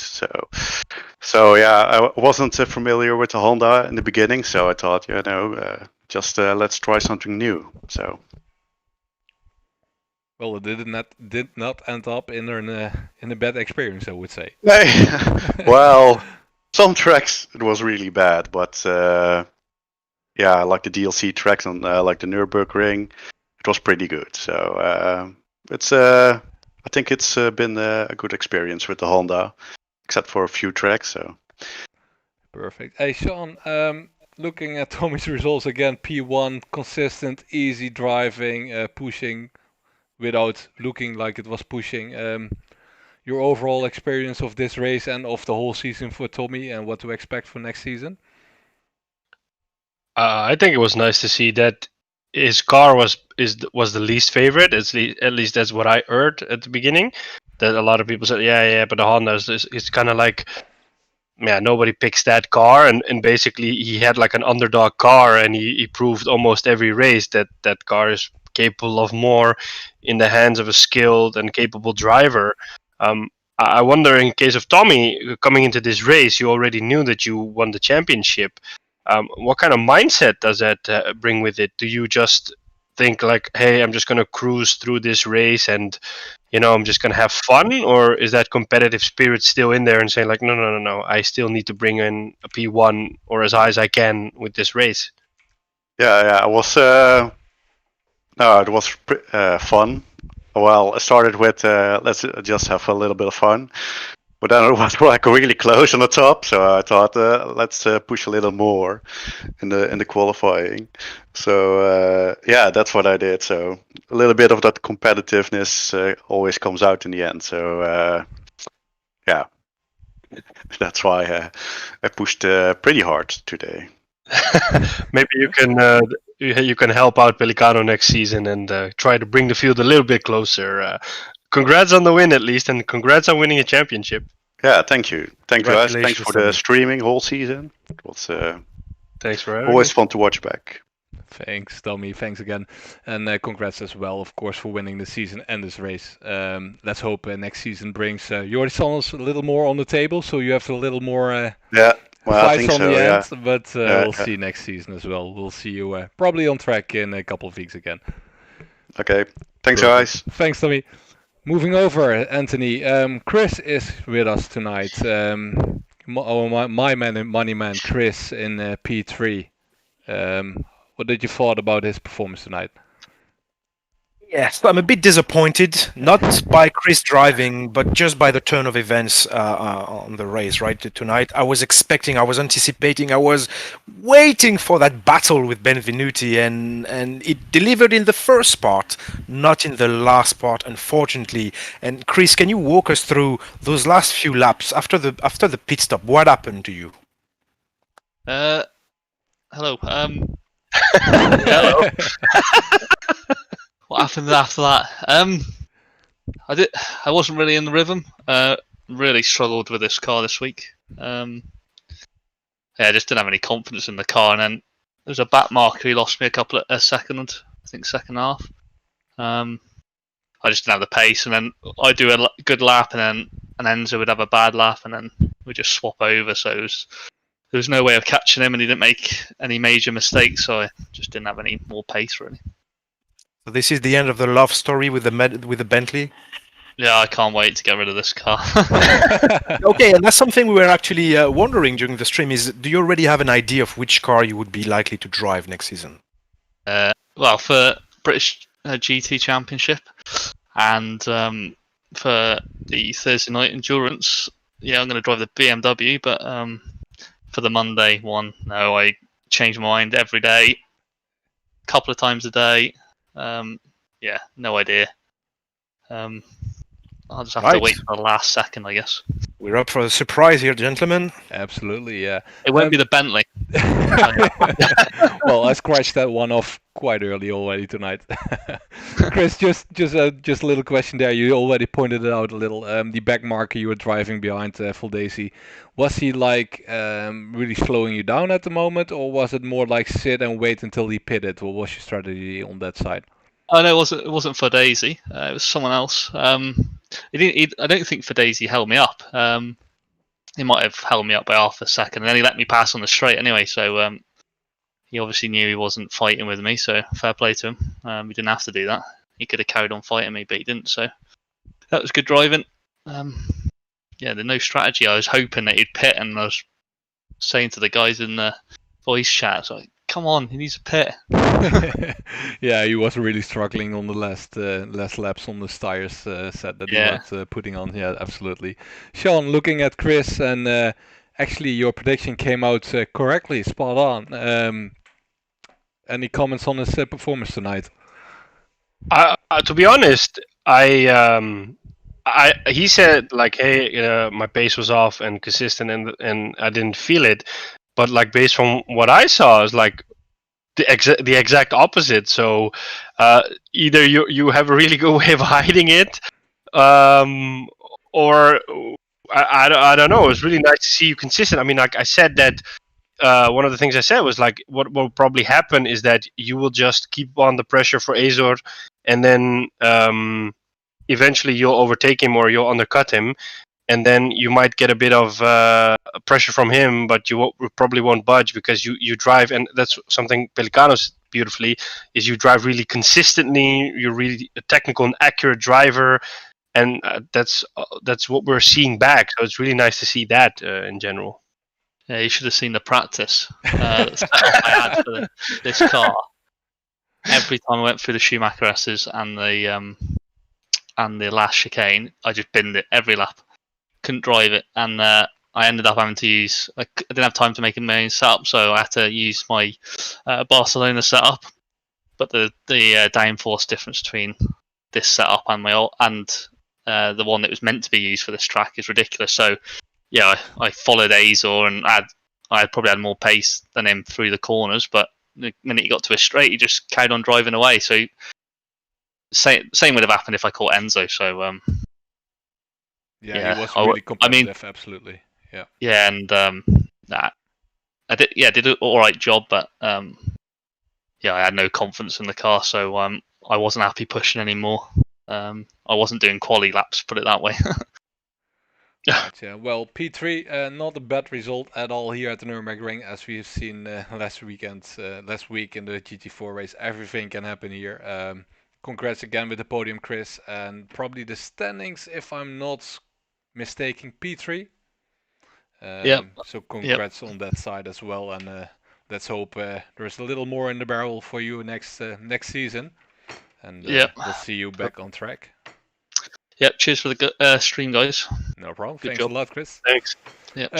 So yeah, I wasn't familiar with the Honda in the beginning, so I thought, just let's try something new. So. Well, it did not end up in a bad experience, I would say. Well, some tracks it was really bad, but yeah, like the DLC tracks on like the Nürburgring, it was pretty good. So it's I think it's been a good experience with the Honda, except for a few tracks. So Perfect. Hey, Sean, looking at Tommy's results again, P1, consistent, easy driving, pushing without looking like it was pushing. Your overall experience of this race and of the whole season for Tommy, and what to expect for next season? I think it was nice to see that his car was the least favorite. At least that's what I heard at the beginning. That a lot of people said, yeah, but the Honda is kind of like, yeah, nobody picks that car, and basically he had like an underdog car, and he proved almost every race that that car is capable of more in the hands of a skilled and capable driver. I wonder, in case of Tommy coming into this race, you already knew that you won the championship. What kind of mindset does that bring with it? Do you just think like, hey, I'm just gonna cruise through this race and I'm just gonna have fun, or is that competitive spirit still in there and saying like, no, I still need to bring in a P1 or as high as I can with this race? yeah, it was fun. Well, I started with let's just have a little bit of fun, but then it was like really close on the top, so I thought let's push a little more in the qualifying. So yeah, that's what I did. So a little bit of that competitiveness always comes out in the end. So yeah, that's why I pushed pretty hard today. Maybe you can help out Pellicano next season and try to bring the field a little bit closer. Congrats on the win at least, and congrats on winning a championship. Yeah, thank you guys. Thanks for the Tommy. streaming whole season. It was Thanks for having always me. fun to watch back. Thanks, Tommy. Thanks again. And congrats as well, of course, for winning the season and this race. Let's hope next season brings your channels a little more on the table, so you have a little more Yeah, well, I fights think on so. the Yeah. end. But we'll see next season as well. We'll see you probably on track in a couple of weeks again. Okay. Thanks, Perfect. guys. Thanks, Tommy. Moving over, Anthony. Chris is with us tonight. My man, money man, Chris in P3. What did you thought about his performance tonight? Yes, I'm a bit disappointed, not by Chris driving, but just by the turn of events on the race, right? Tonight, I was anticipating, I was waiting for that battle with Benvenuti, and it delivered in the first part, not in the last part, unfortunately. And Chris, can you walk us through those last few laps after the pit stop? What happened to you? Hello. Hello. What happened after that? I wasn't really in the rhythm. Really struggled with this car this week. Yeah, I just didn't have any confidence in the car, and then there was a back marker. He lost me a second, I think second half. I just didn't have the pace, and then I do a good lap, and then Enzo would have a bad lap, and then we just swap over. So there was no way of catching him, and he didn't make any major mistakes, so I just didn't have any more pace really. So this is the end of the love story with the Bentley. Yeah, I can't wait to get rid of this car. Okay, and that's something we were actually wondering during the stream is, do you already have an idea of which car you would be likely to drive next season? Well, for British GT Championship and for the Thursday night endurance, yeah, I'm going to drive the BMW, but for the Monday one, no, I change my mind every day, a couple of times a day. Yeah, no idea. I'll just have to wait for the last second, I guess. We're up for a surprise here, gentlemen. Absolutely, yeah. It won't be the Bentley. Well, I scratched that one off quite early already tonight. Chris, just a little question there. You already pointed it out a little. The back marker you were driving behind Fuldesi, was he like really slowing you down at the moment, or was it more like sit and wait until he pitted? What was your strategy on that side? Oh no, it wasn't for Daisy. It was someone else. I don't think for Daisy held me up. He might have held me up by half a second, and then he let me pass on the straight anyway. So he obviously knew he wasn't fighting with me. So fair play to him. He didn't have to do that. He could have carried on fighting me, but he didn't. So that was good driving. Yeah, there's no strategy. I was hoping that he'd pit, and I was saying to the guys in the voice chat, it's like, come on, he needs a pit. Yeah, he was really struggling on the last laps on the tires set that he was putting on. Yeah, absolutely. Sean, looking at Chris, and actually your prediction came out correctly, spot on. Any comments on his performance tonight? To be honest, he said like, hey, my pace was off and consistent, and I didn't feel it. But like based on what I saw, is like the exact opposite. So either you have a really good way of hiding it, or I don't know. It's really nice to see you consistent. I mean, like I said that. One of the things I said was like, what will probably happen is that you will just keep on the pressure for Azor, and then eventually you'll overtake him or you'll undercut him, and then you might get a bit of pressure from him, but you probably won't budge because you drive, and that's something Pellicano's beautifully is you drive really consistently. You're really a technical and accurate driver, and that's what we're seeing back. So it's really nice to see that in general. Yeah, you should have seen the practice that I had for this car. Every time I went through the Schumacher S's and the last chicane, I just binned it every lap. Couldn't drive it, and I ended up having to use. I didn't have time to make my own setup, so I had to use my Barcelona setup. But the downforce difference between this setup and my old and the one that was meant to be used for this track is ridiculous. So. Yeah, I followed Azor, and I probably had more pace than him through the corners. But the minute he got to a straight, he just carried on driving away. So same would have happened if I caught Enzo. So he was really competitive. Absolutely. Yeah. Yeah, and I did an all right job, but I had no confidence in the car, so I wasn't happy pushing anymore. I wasn't doing quali laps, put it that way. Yeah. Well, P3, not a bad result at all here at the Nürburgring, as we've seen last week in the GT4 race. Everything can happen here. Congrats again with the podium, Chris, and probably the standings, if I'm not mistaken, P3. So congrats on that side as well, and let's hope there's a little more in the barrel for you next season, and we'll see you back on track. Yep, cheers for the stream, guys. No problem. Good Thanks job. a lot, Chris. Thanks. Yep,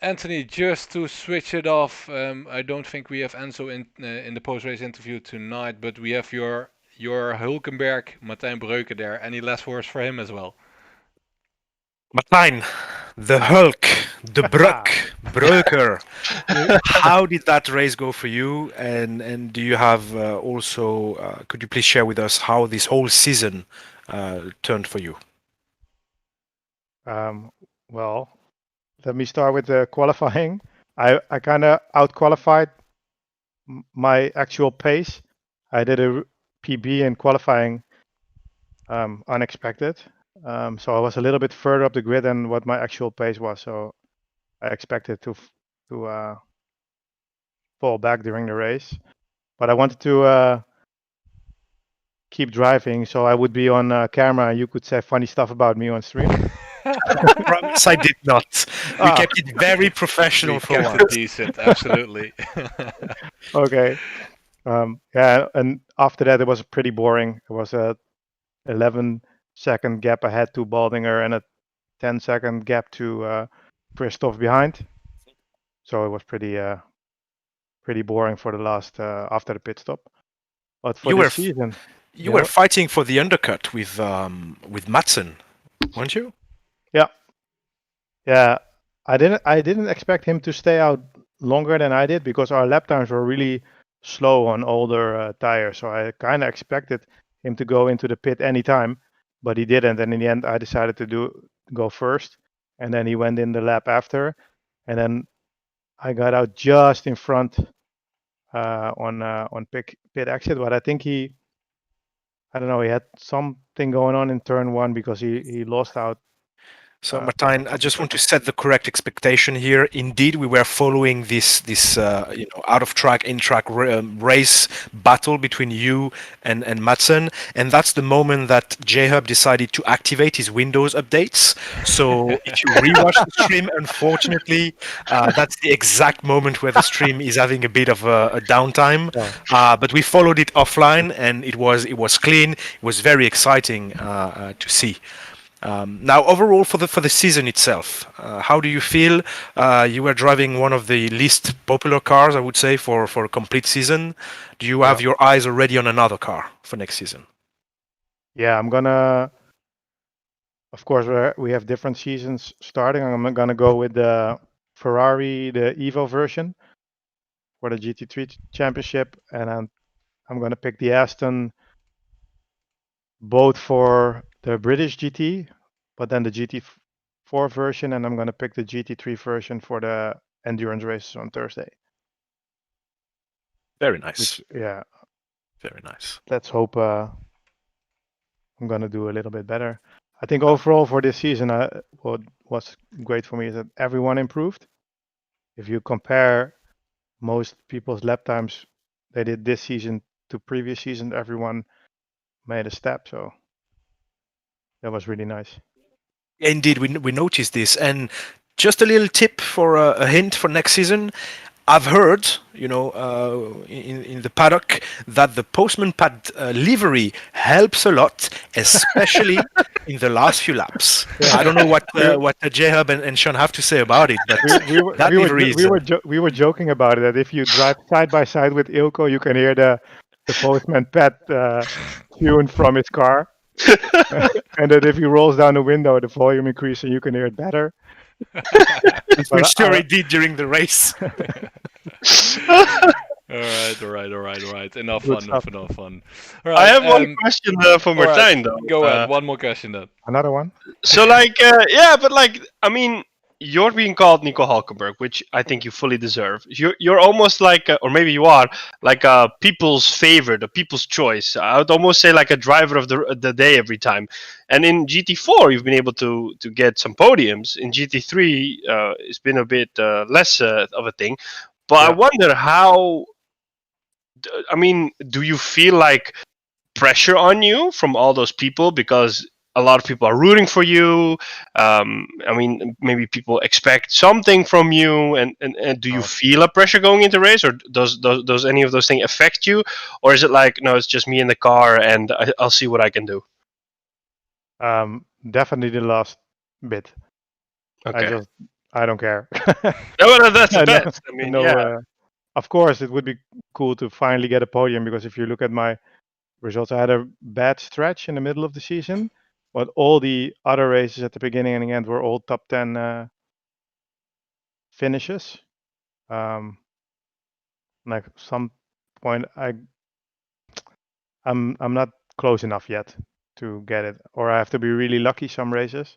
Antony, just to switch it off, I don't think we have Enzo in the post-race interview tonight, but we have your Hulkenberg, Martijn Breuken there. Any last words for him as well? Martijn, the Hulk, the Breuker. How did that race go for you? And do you have also, could you please share with us how this whole season turned for you? Well, let me start with the qualifying. I kind of out-qualified my actual pace. I did a PB in qualifying unexpected. So I was a little bit further up the grid than what my actual pace was. So I expected to fall back during the race. But I wanted to keep driving, so I would be on camera and you could say funny stuff about me on stream. I promise I did not. We kept it very professional for once. Decent, absolutely. Okay. And after that it was pretty boring. It was a 11-second gap ahead to Baldinger and a 10-second gap to Christoph behind. So it was pretty boring for the last after the pit stop. But for this season, you were fighting for the undercut with Madsen, weren't you? Yeah. I didn't expect him to stay out longer than I did because our lap times were really slow on older tires. So I kind of expected him to go into the pit anytime, but he didn't. And in the end, I decided to go first, and then he went in the lap after, and then I got out just in front on pit exit. But I think I don't know, he had something going on in turn one because he lost out So, Martijn, I just want to set the correct expectation here. Indeed, we were following this out of track, in track race battle between you and Madsen, and that's the moment that J.Hub decided to activate his Windows updates. So, if you rewatch the stream, unfortunately, that's the exact moment where the stream is having a bit of a downtime. But we followed it offline, and it was clean. It was very exciting to see. Now, overall, for the season itself, how do you feel? You were driving one of the least popular cars, I would say, for a complete season. Do you have your eyes already on another car for next season? Yeah, I'm gonna. Of course, we have different seasons starting. I'm gonna go with the Ferrari, the Evo version for the GT3 Championship, and I'm gonna pick the Aston both for the British GT, but then the GT4 version, and I'm gonna pick the GT3 version for the endurance races on Thursday. Very nice. Yeah, very nice. let's hope I'm gonna do a little bit better. I think overall for this season, what was great for me is that everyone improved. If you compare most people's lap times they did this season to previous season, everyone made a step. So that was really nice. Indeed, we noticed this. And just a little tip for a hint for next season. I've heard, in the paddock, that the postman pad livery helps a lot, especially in the last few laps. I don't know what J.Hub and Sean have to say about it, but we were joking about it, that if you drive side by side with Ilko, you can hear the postman pad tune from his car, and that if he rolls down the window, the volume increases, and you can hear it better. Which Story did during the race. All right. Enough fun. All right, I have one question for Martijn, though. Go ahead. One more question then. Another one? So, you're being called Nico Hulkenberg, which I think you fully deserve. You're almost like, or maybe you are, like a people's favorite, a people's choice. I would almost say like a driver of the day every time. And in GT4, you've been able to get some podiums. In GT3, it's been a bit less of a thing. But yeah. I wonder do you feel like pressure on you from all those people? Because a lot of people are rooting for you. Maybe people expect something from you. And do you feel a pressure going into race? Or does any of those things affect you? Or is it like, no, it's just me in the car and I'll see what I can do? Definitely the last bit. Okay. I don't care. No, that's the best. Of course, it would be cool to finally get a podium, because if you look at my results, I had a bad stretch in the middle of the season, but all the other races at the beginning and the end were all top 10 finishes. Like some point, I'm not close enough yet to get it, or I have to be really lucky some races.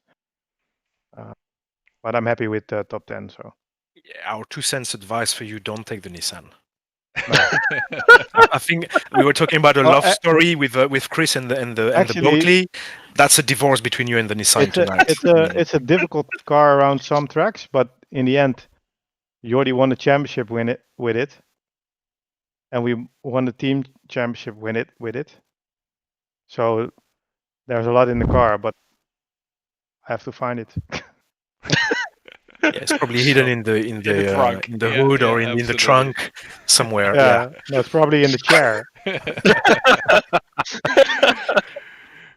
But I'm happy with the top 10. So, our 2 cents advice for you: don't take the Nissan. I think we were talking about a love story with Chris and the Bentley. That's a divorce between you and the Nissan tonight. It's a difficult car around some tracks, but in the end, Jordi won the championship with it, and we won the team championship with it. So there's a lot in the car, but I have to find it. Yeah, it's probably hidden in the hood or in the trunk somewhere. Yeah. No, it's probably in the chair.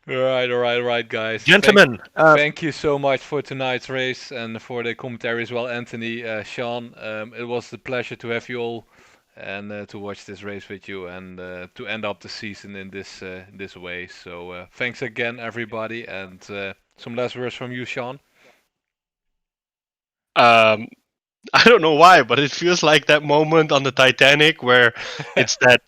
All right, guys. Gentlemen, thank you so much for tonight's race and for the commentary as well, Antony, Sean. It was a pleasure to have you all and to watch this race with you and to end up the season in this way. So thanks again, everybody, and some last words from you, Sean. I don't know why, but it feels like that moment on the Titanic where it's that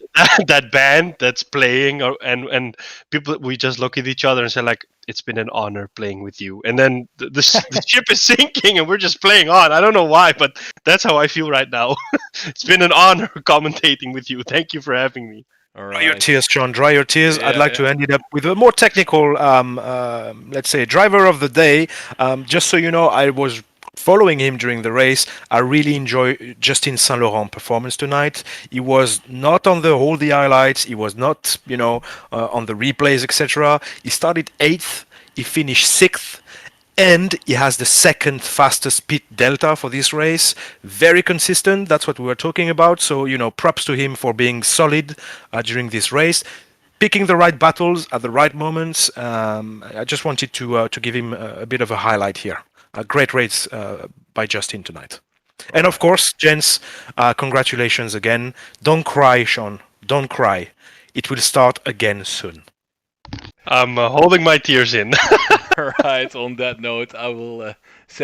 band that's playing, and people, we just look at each other and say like, it's been an honor playing with you, and then the ship is sinking and we're just playing on. I don't know why, but that's how I feel right now. It's been an honor commentating with you. Thank you for having me. All Dry your right. tears, Sean. Dry your tears. I'd Yeah, like to end it up with a more technical, let's say, driver of the day. Just so you know, I was following him during the race. I really enjoy Justin Saint Laurent performance tonight. He was not on all the highlights. He was not, on the replays, etc. He started 8th. He finished 6th. And he has the second fastest pit delta for this race. Very consistent. That's what we were talking about. So, props to him for being solid during this race, picking the right battles at the right moments. I just wanted to give him a bit of a highlight here. A great race by Justin tonight. And of course, gents, congratulations again. Don't cry, Sean. Don't cry. It will start again soon. I'm holding my tears in. All right. On that note, I will say